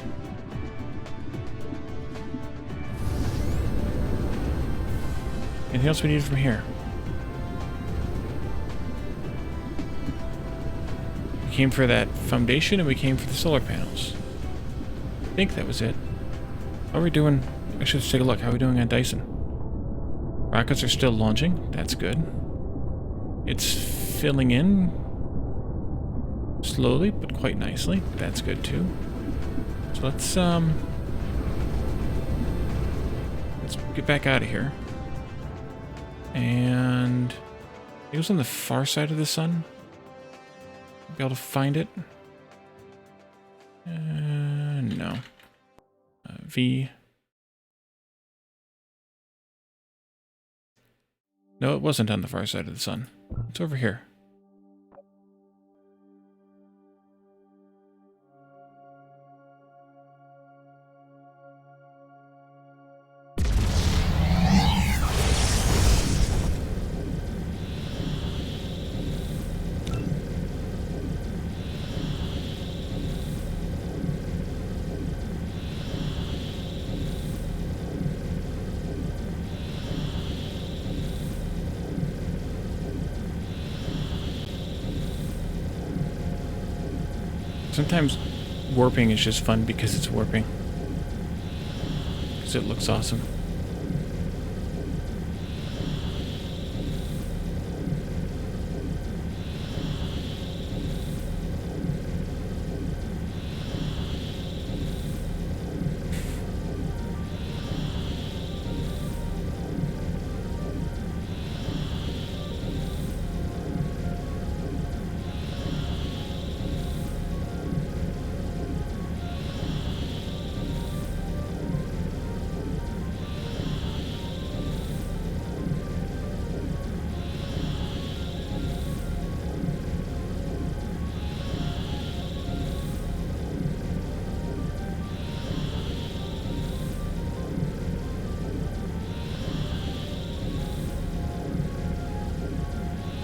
Anything else we need from here? We came for that foundation and we came for the solar panels. I think that was it. How are we doing? Actually, let's take a look. How are we doing on Dyson? Rockets are still launching. That's good. It's filling in slowly, but quite nicely. That's good too. So let's get back out of here. And it was on the far side of the sun. Be able to find it. No. V. No, it wasn't on the far side of the sun. It's over here. Sometimes warping is just fun because it's warping. Because it looks awesome.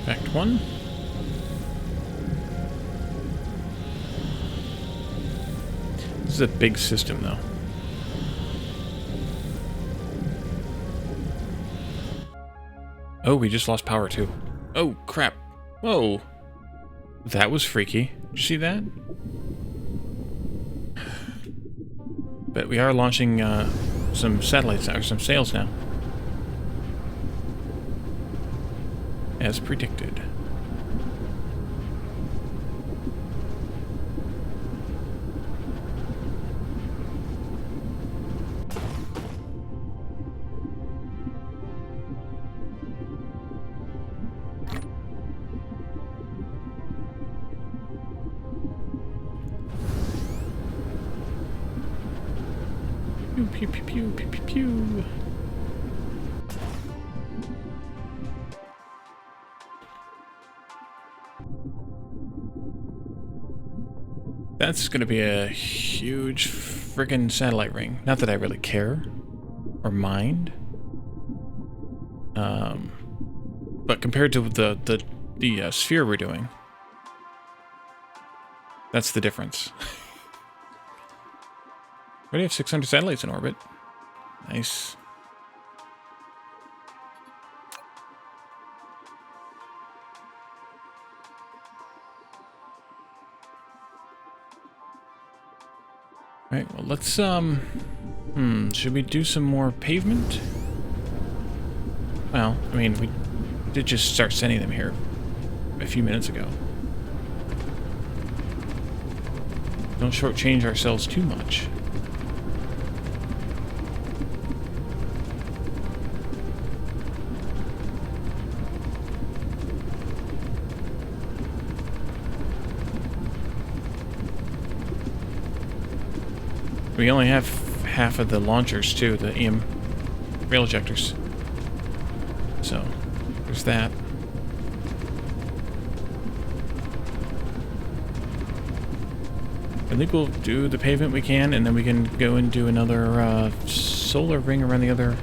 Phact 1. This is a big system, though. Oh, we just lost power, too. Oh, crap. Whoa. That was freaky. Did you see that? But we are launching some satellites now, or some sails now. As predicted. Pew pew pew pew pew pew pew. That's going to be a huge friggin' satellite ring. Not that I really care or mind. But compared to the sphere we're doing, that's the difference. We already have 600 satellites in orbit. Nice. Alright, well, let's, should we do some more pavement? Well, I mean, we did just start sending them here a few minutes ago. Don't shortchange ourselves too much. We only have half of the launchers, too, the EM Rail Ejectors. So, there's that. I think we'll do the pavement we can, and then we can go and do another solar ring around the other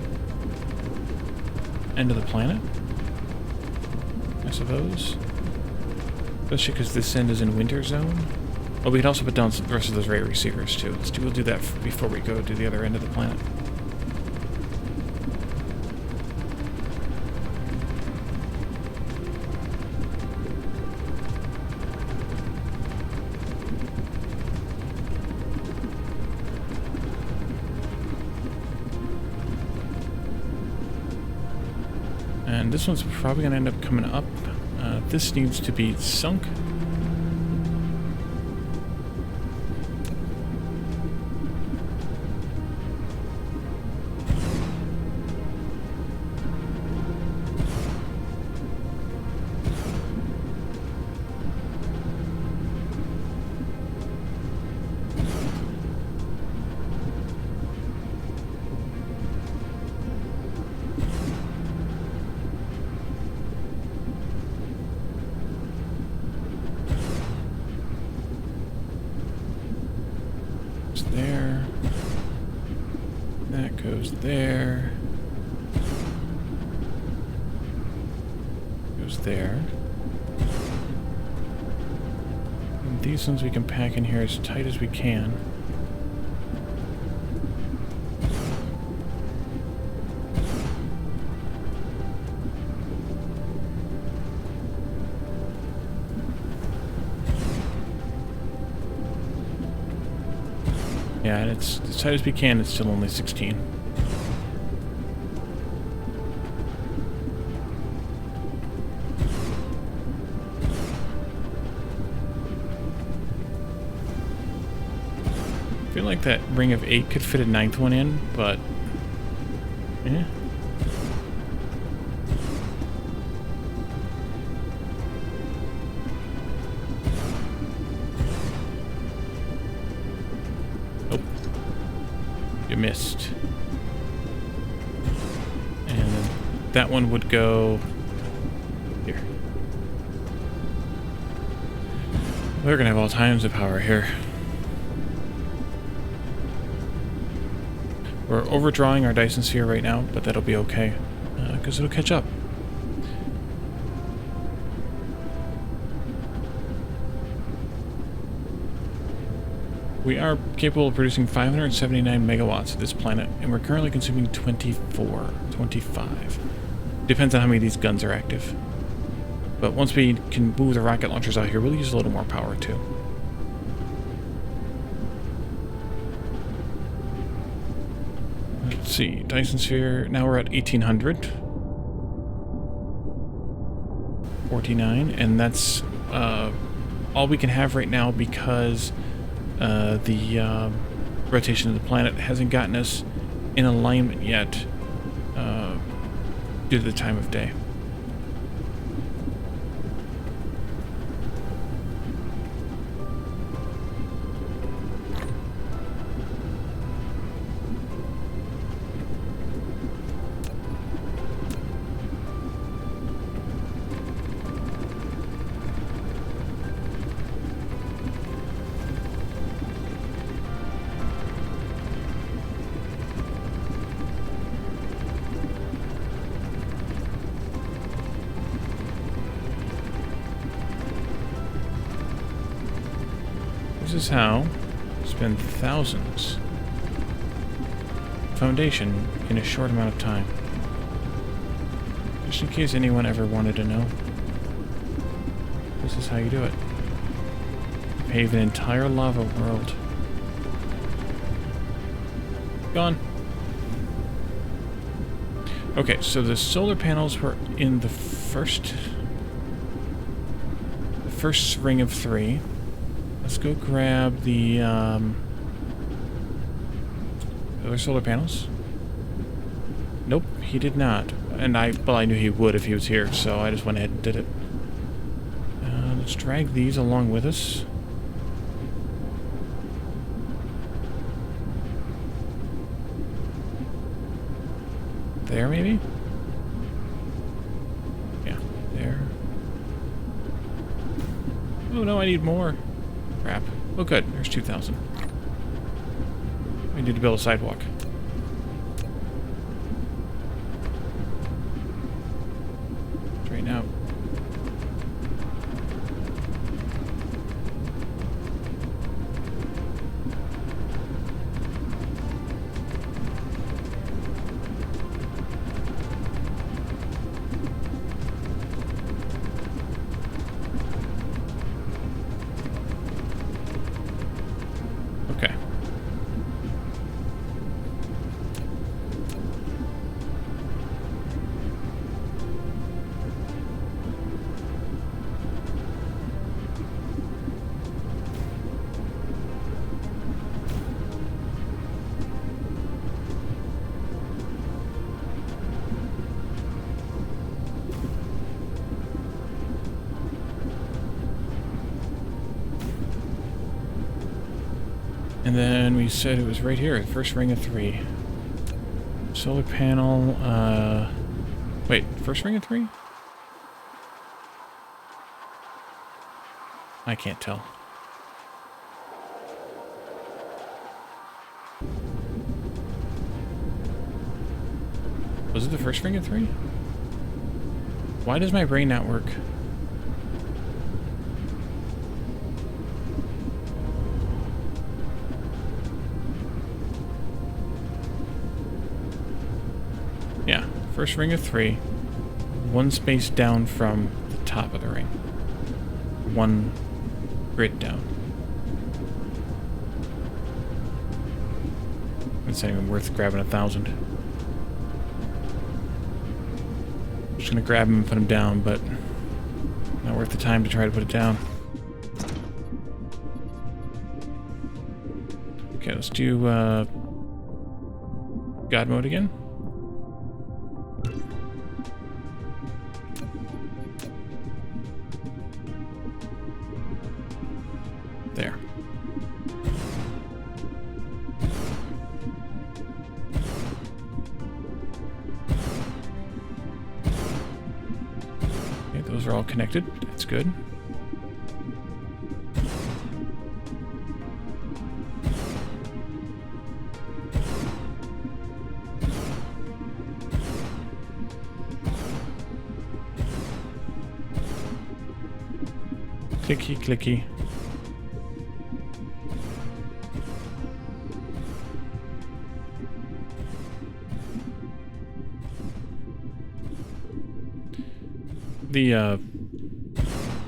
end of the planet, I suppose. Especially because this end is in winter zone. Oh, we can also put down the rest of those ray receivers, too. We'll do that before we go to the other end of the planet. And this one's probably going to end up coming up. This needs to be sunk. That goes there. Goes there. And these ones we can pack in here as tight as we can. Yeah, and it's as tight as we can, it's still only 16. I feel like that ring of 8 could fit a 9th one in, but yeah. Oh, you missed. And then that one would go here. We're gonna have all kinds of power here. We're overdrawing our Dyson Sphere right now, but that'll be okay, because it'll catch up. We are capable of producing 579 megawatts of this planet, and we're currently consuming 25. Depends on how many of these guns are active. But once we can move the rocket launchers out here, we'll use a little more power too. Let's see, Dyson Sphere, now we're at 1800. 49, and that's all we can have right now because the rotation of the planet hasn't gotten us in alignment yet due to the time of day. This is how spend thousands foundation in a short amount of time. Just in case anyone ever wanted to know. This is how you do it. Pave an entire lava world. Gone. Okay, so the solar panels were in the first ring of 3. Let's go grab the other solar panels. Nope, he did not. And well, I knew he would if he was here, so I just went ahead and did it. Let's drag these along with us. There, maybe? Yeah, there. Oh no, I need more. Crap. Oh good, there's 2,000. We need to build a sidewalk. Straighten out. Okay. And then we said it was right here, the first ring of 3. Solar panel, wait, first ring of 3? I can't tell. Was it the first ring of 3? Why does my brain not work? Yeah, first ring of 3. One space down from the top of the ring. One grid down. It's not even worth grabbing 1,000. Just gonna grab him and put him down, but not worth the time to try to put it down. Okay, let's do God mode again. There. Okay, those are all connected. That's good. Clicky, clicky. The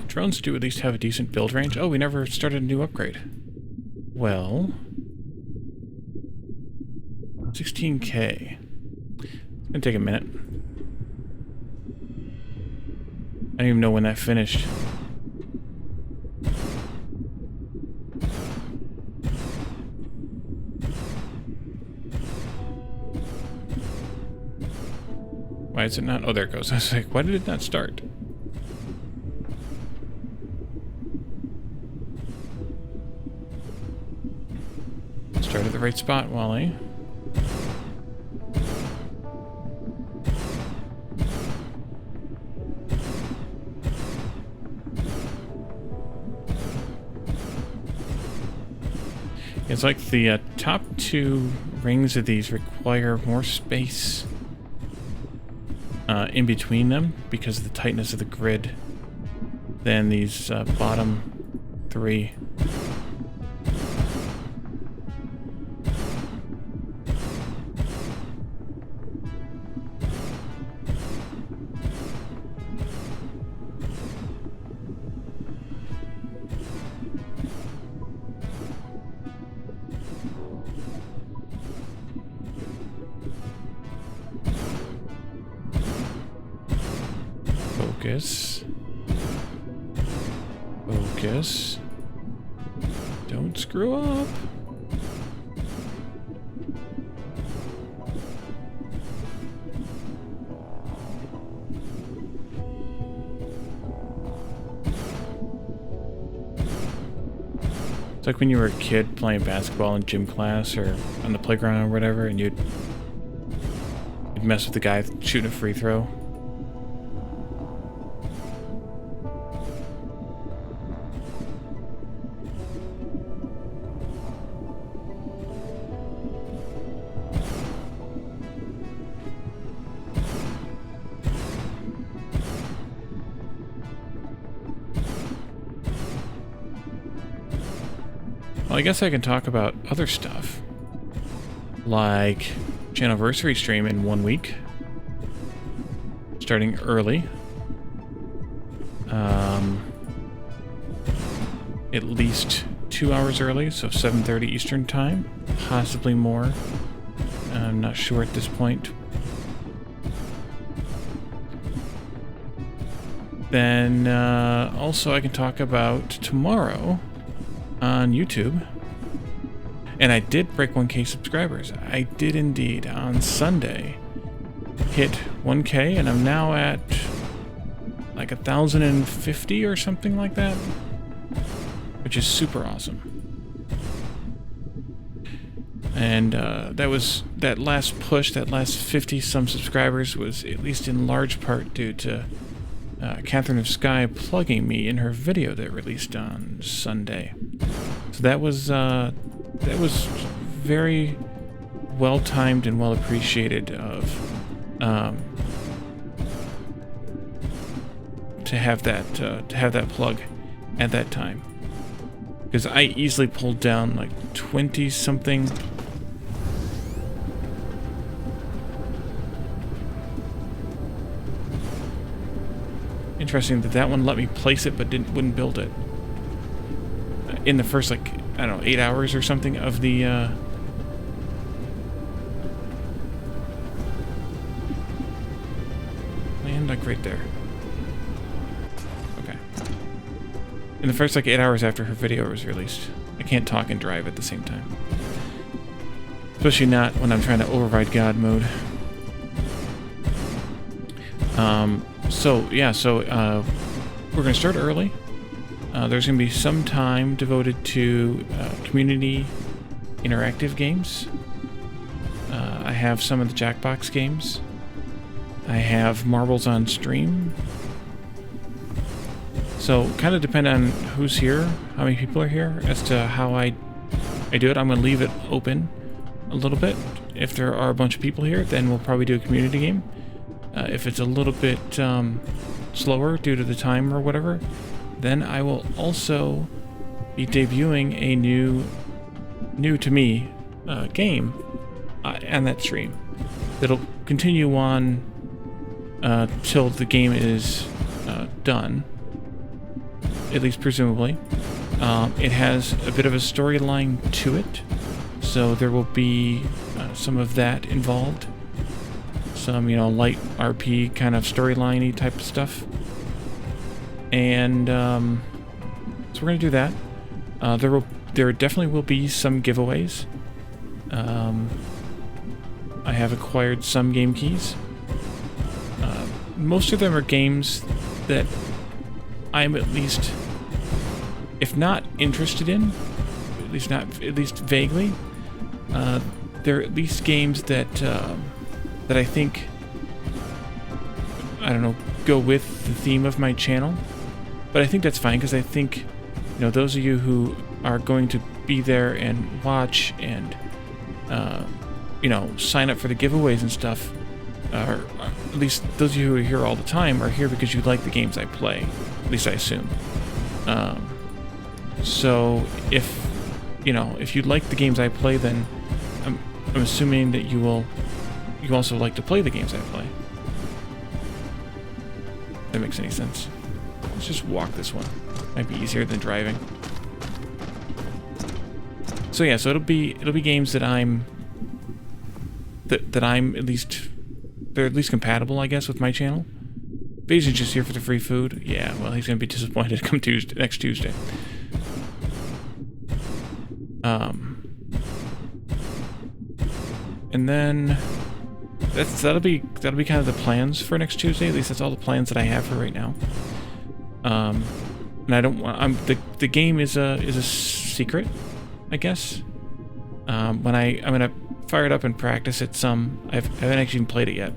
drones do at least have a decent build range. Oh, we never started a new upgrade. Well, 16K. It's gonna take a minute. I don't even know when that finished. Why is it not? Oh, there it goes. I was like, why did it not start? Start at the right spot, Wally. It's like the top 2 rings of these require more space in between them because of the tightness of the grid than these bottom 3. Focus. Focus. Don't screw up. It's like when you were a kid playing basketball in gym class or on the playground or whatever, and you'd mess with the guy shooting a free throw. Well, I guess I can talk about other stuff, like Channelversary stream in 1 week, starting early, at least 2 hours early, so 7:30 Eastern time, possibly more. I'm not sure at this point. Then also I can talk about tomorrow on YouTube. And I did break 1K subscribers. I did indeed on Sunday hit 1K, and I'm now at like 1,050 or something like that, which is super awesome. And that last push, that last 50 some subscribers was at least in large part due to Catherine of Sky plugging me in her video that released on Sunday. So that was very well timed and well appreciated of to have that plug at that time, because I easily pulled down like 20 something. Interesting that one let me place it but wouldn't build it in the first, like, I don't know, 8 hours or something of the land, like right there. Okay. In the first, like, 8 hours after her video was released. I can't talk and drive at the same time. Especially not when I'm trying to override God mode. So we're going to start early. There's going to be some time devoted to community interactive games. I have some of the Jackbox games. I have Marbles on stream. So kind of depend on who's here, how many people are here, as to how I do it. I'm going to leave it open a little bit. If there are a bunch of people here, then we'll probably do a community game. If it's a little bit slower due to the time or whatever, then I will also be debuting a new to me game on that stream. That'll continue on till the game is done, at least presumably. It has a bit of a storyline to it, so there will be some of that involved. Some, light RP kind of storyline-y type of stuff. And so we're going to do that. There definitely will be some giveaways. I have acquired some game keys. Most of them are games that I'm at least, if not interested in, at least vaguely, they're at least games that I think, I don't know, go with the theme of my channel. But I think that's fine, because I think, those of you who are going to be there and watch and, sign up for the giveaways and stuff, or at least those of you who are here all the time are here because you like the games I play. At least I assume. So if you like the games I play, then I'm assuming that you also like to play the games I play. If that makes any sense. Let's just walk this one. Might be easier than driving. So yeah, so it'll be games that I'm at least, they're at least compatible, I guess, with my channel. Basically just here for the free food. Yeah, well, he's gonna be disappointed come next Tuesday. And then that'll be kind of the plans for next Tuesday. At least that's all the plans that I have for right now. And I don't want. The game is a secret, I guess. I'm gonna fire it up and practice it some. I haven't actually even played it yet.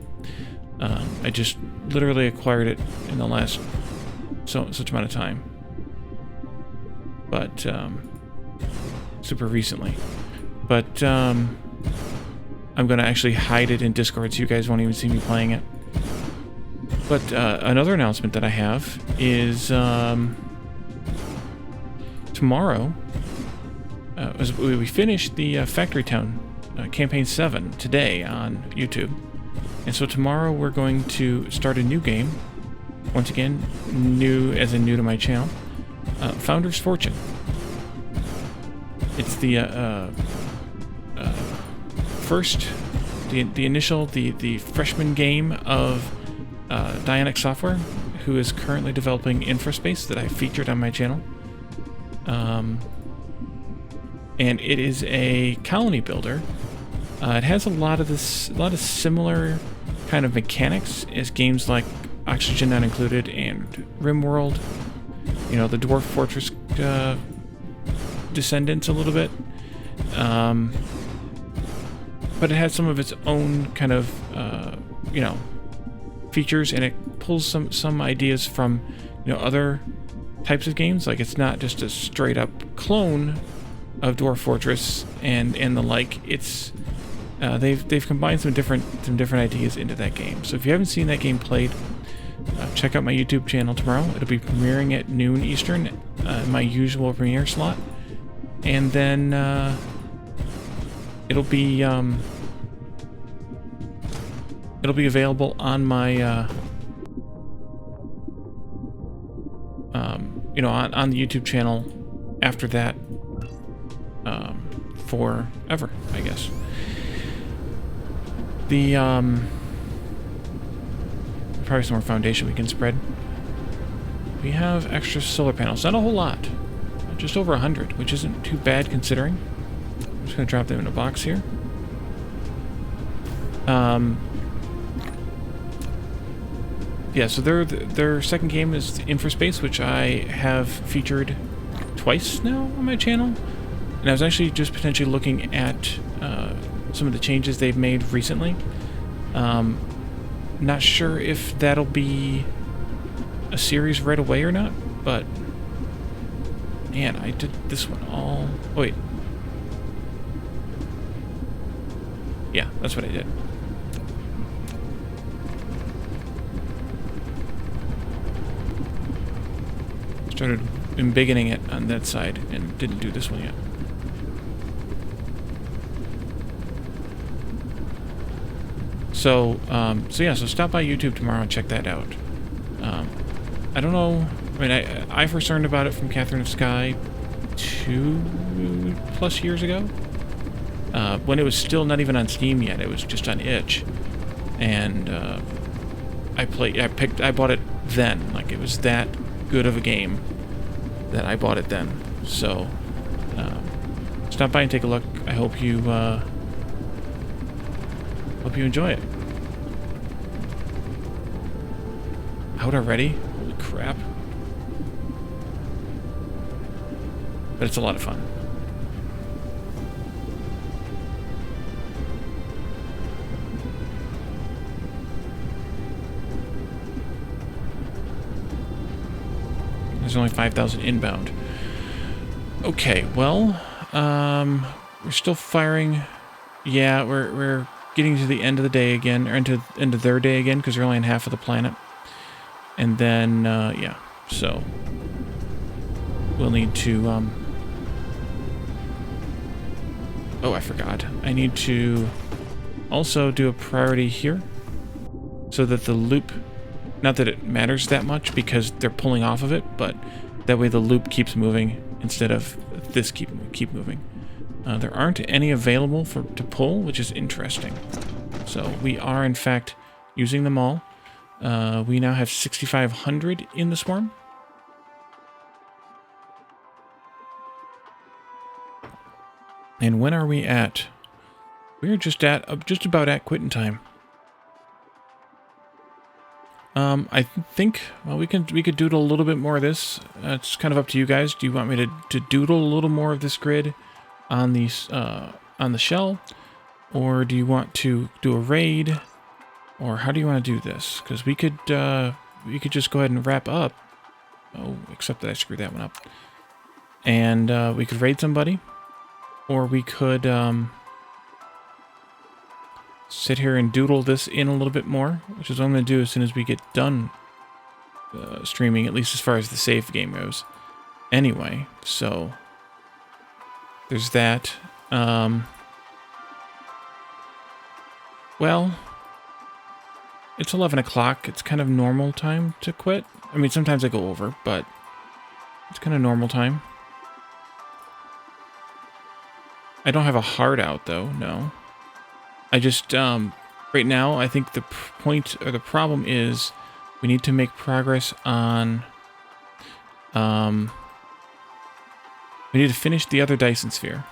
I just literally acquired it in the last such amount of time. But super recently. But I'm gonna actually hide it in Discord so you guys won't even see me playing it. But another announcement that I have is tomorrow. We finished the Factory Town Campaign 7 today on YouTube. And so tomorrow we're going to start a new game. Once again, new as in new to my channel. Founder's Fortune. It's the the freshman game of Dionic Software, who is currently developing Infraspace that I featured on my channel. And it is a colony builder. It has a lot of similar kind of mechanics as games like Oxygen Not Included and RimWorld. The Dwarf Fortress descendants a little bit. But it has some of its own kind of, features, and it pulls some ideas from, other types of games. Like, it's not just a straight up clone of Dwarf Fortress and the like. It's they've combined some different ideas into that game. So if you haven't seen that game played, check out my YouTube channel tomorrow. It'll be premiering at noon Eastern, my usual premiere slot, and then it'll be available on my you know, on the YouTube channel after that, forever, I guess. The probably some more foundation we can spread. We have extra solar panels, not a whole lot, just over 100, which isn't too bad considering. I'm just gonna drop them in a box here. Yeah, so their second game is Infraspace, which I have featured twice now on my channel. And I was actually just potentially looking at some of the changes they've made recently. Not sure if that'll be a series right away or not, but man, I did this one all... Oh, wait. Yeah, that's what I did. Started embiggening it on that side and didn't do this one yet. So, so stop by YouTube tomorrow and check that out. I don't know, I mean, I first learned about it from Catherine of Sky 2+ years ago, when it was still not even on Steam yet. It was just on itch, and I bought it then. Like, it was that good of a game that I bought it then. So, stop by and take a look. I hope you enjoy it. Out already? Holy crap. But it's a lot of fun. There's only 5,000 inbound. Okay, well, we're still firing. Yeah, we're getting to the end of the day again, or into their day again, because they're only on half of the planet. And then, yeah, so we'll need to, oh, I forgot. I need to also do a priority here, so that the loop, not that it matters that much, because they're pulling off of it, but that way the loop keeps moving, instead of this keep moving. There aren't any available to pull, which is interesting. So we are, in fact, using them all. We now have 6,500 in the swarm. And when are we at? We're just about at quitting time. I think, well, we could doodle a little bit more of this. It's kind of up to you guys. Do you want me to doodle a little more of this grid on the shell, or do you want to do a raid, or how do you want to do this? Because we could just go ahead and wrap up. Oh, except that I screwed that one up. And we could raid somebody, or we could sit here and doodle this in a little bit more, which is what I'm going to do as soon as we get done streaming, at least as far as the save game goes. Anyway, so there's that. Well, it's 11 o'clock. It's kind of normal time to quit. I mean, sometimes I go over, but it's kind of normal time. I don't have a hard out, though, no. I just, right now, I think the point, or the problem is, we need to make progress on, we need to finish the other Dyson Sphere,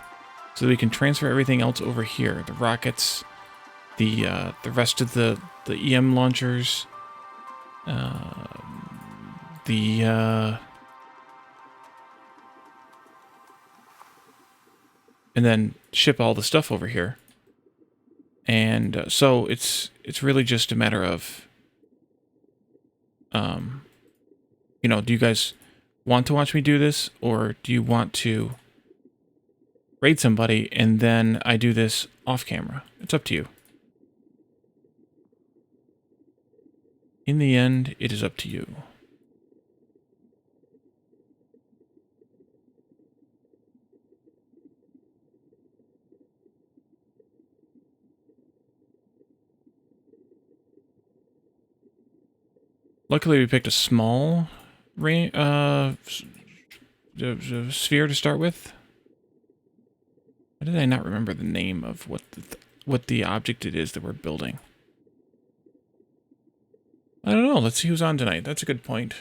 so that we can transfer everything else over here. The rockets, the rest of the EM launchers, and then ship all the stuff over here. And so it's really just a matter of, you know, do you guys want to watch me do this, or do you want to raid somebody, and then I do this off camera. It's up to you. In the end, it is up to you. Luckily, we picked a small sphere to start with. Why did I not remember the name of what the object it is that we're building? I don't know. Let's see who's on tonight. That's a good point.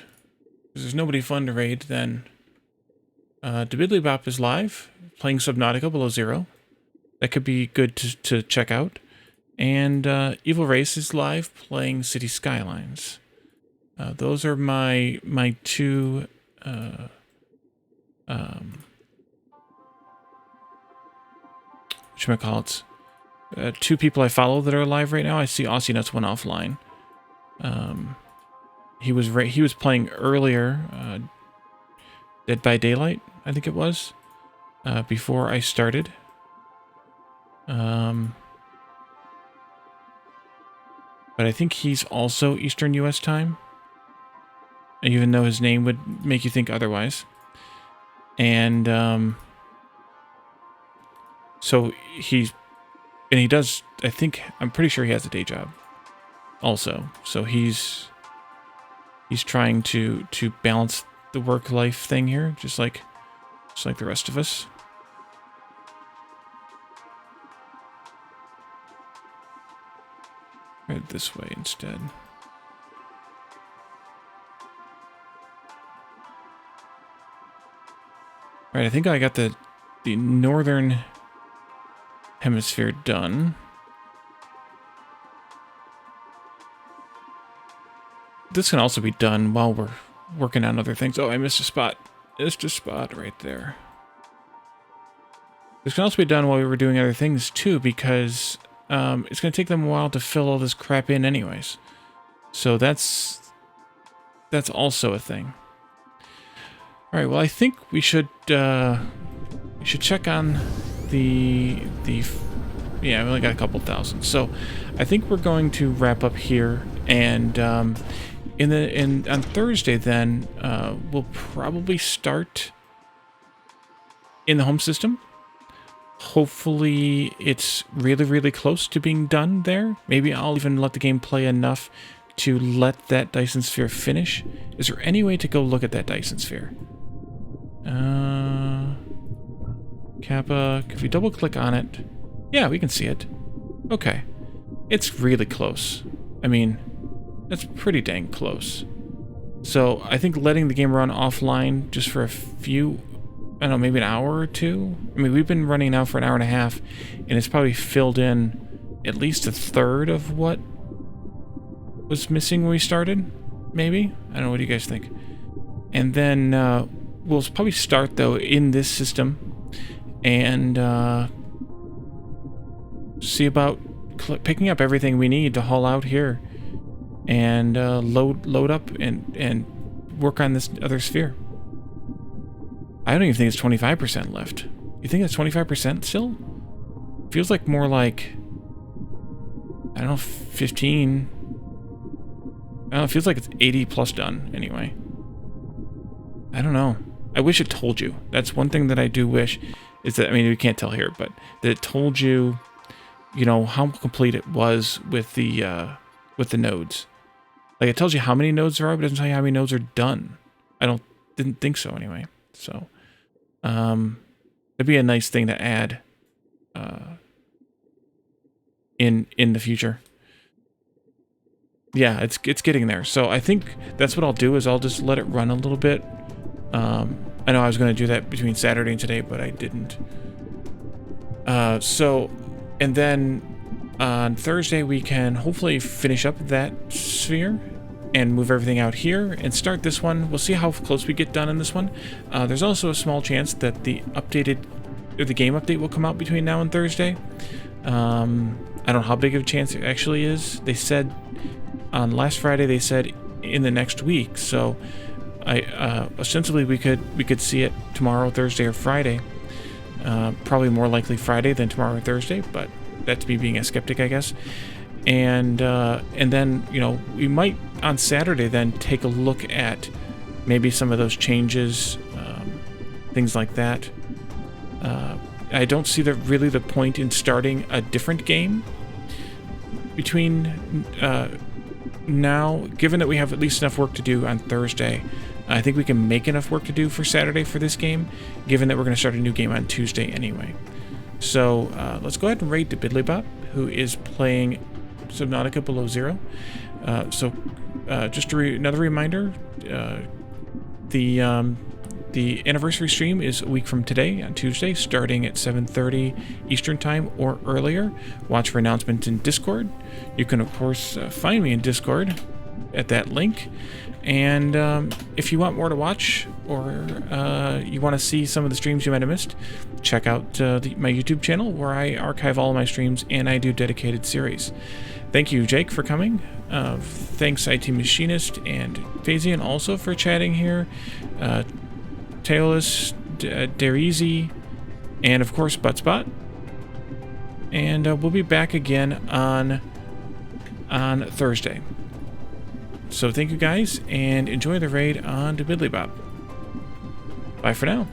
Because there's nobody fun to raid, then Dibbidly Bop is live, playing Subnautica Below Zero. That could be good to check out. And Evil Race is live, playing City Skylines. Those are my two whatchamacallits, two people I follow that are live right now. I see Aussie Nuts went offline. He was playing earlier, Dead by Daylight, I think it was, before I started. But I think he's also Eastern US time, even though his name would make you think otherwise. And so he does, I'm pretty sure he has a day job also. So he's trying to balance the work-life thing here, just like the rest of us. Right this way instead. Right, I think I got the northern hemisphere done. This can also be done while we're working on other things. Oh, I missed a spot. Missed a spot right there. This can also be done while we were doing other things too, because it's going to take them a while to fill all this crap in anyways. So that's also a thing. All right, well, I think we should check on the yeah, we only got a couple thousand. So I think we're going to wrap up here, and on Thursday then we'll probably start in the home system. Hopefully it's really, really close to being done there. Maybe I'll even let the game play enough to let that Dyson Sphere finish. Is there any way to go look at that Dyson Sphere? Kappa, if we double click on it, yeah, we can see it. Okay. It's really close. I mean, that's pretty dang close. So I think letting the game run offline just for a few, I don't know, maybe an hour or two. I mean, we've been running now for an hour and a half, and it's probably filled in at least a third of what was missing when we started. Maybe? I don't know, what do you guys think? And then we'll probably start, though, in this system and see about picking up everything we need to haul out here and load up and work on this other sphere. I don't even think it's 25% left. You think it's 25% still? Feels like more like, I don't know, 15. I don't know, it feels like it's 80 plus done anyway. I don't know. I wish it told you. That's one thing that I do wish, is that, I mean, we can't tell here, but that it told you, you know, how complete it was with the nodes. Like, it tells you how many nodes there are, but it doesn't tell you how many nodes are done. Didn't think so anyway. So, it'd be a nice thing to add in the future. Yeah, it's getting there. So I think that's what I'll do, is I'll just let it run a little bit. I know I was going to do that between Saturday and today, but I didn't. And then on Thursday we can hopefully finish up that sphere and move everything out here and start this one. We'll see how close we get done in this one. There's also a small chance that the game update will come out between now and Thursday. I don't know how big of a chance it actually is. They said on last Friday, they said in the next week. So ostensibly we could see it tomorrow, Thursday, or Friday. Probably more likely Friday than tomorrow or Thursday, but that's me being a skeptic, I guess. And then, you know, we might on Saturday then take a look at maybe some of those changes, things like that. I don't see really the point in starting a different game between now, given that we have at least enough work to do on Thursday. I think we can make enough work to do for Saturday for this game, given that we're going to start a new game on Tuesday anyway. So let's go ahead and raid the Bidlybop, who is playing Subnautica Below Zero. Just another reminder, the anniversary stream is a week from today on Tuesday, starting at 7:30 Eastern Time or earlier. Watch for announcements in Discord. You can, of course, find me in Discord at that link. And if you want more to watch, or you want to see some of the streams you might have missed, check out my YouTube channel, where I archive all of my streams and I do dedicated series. Thank you, Jake, for coming. Thanks, IT Machinist and Phazian also for chatting here. Teolus, Derizi, and of course Butspot. And we'll be back again on Thursday. So thank you guys, and enjoy the raid on the Bidlybop. Bye for now.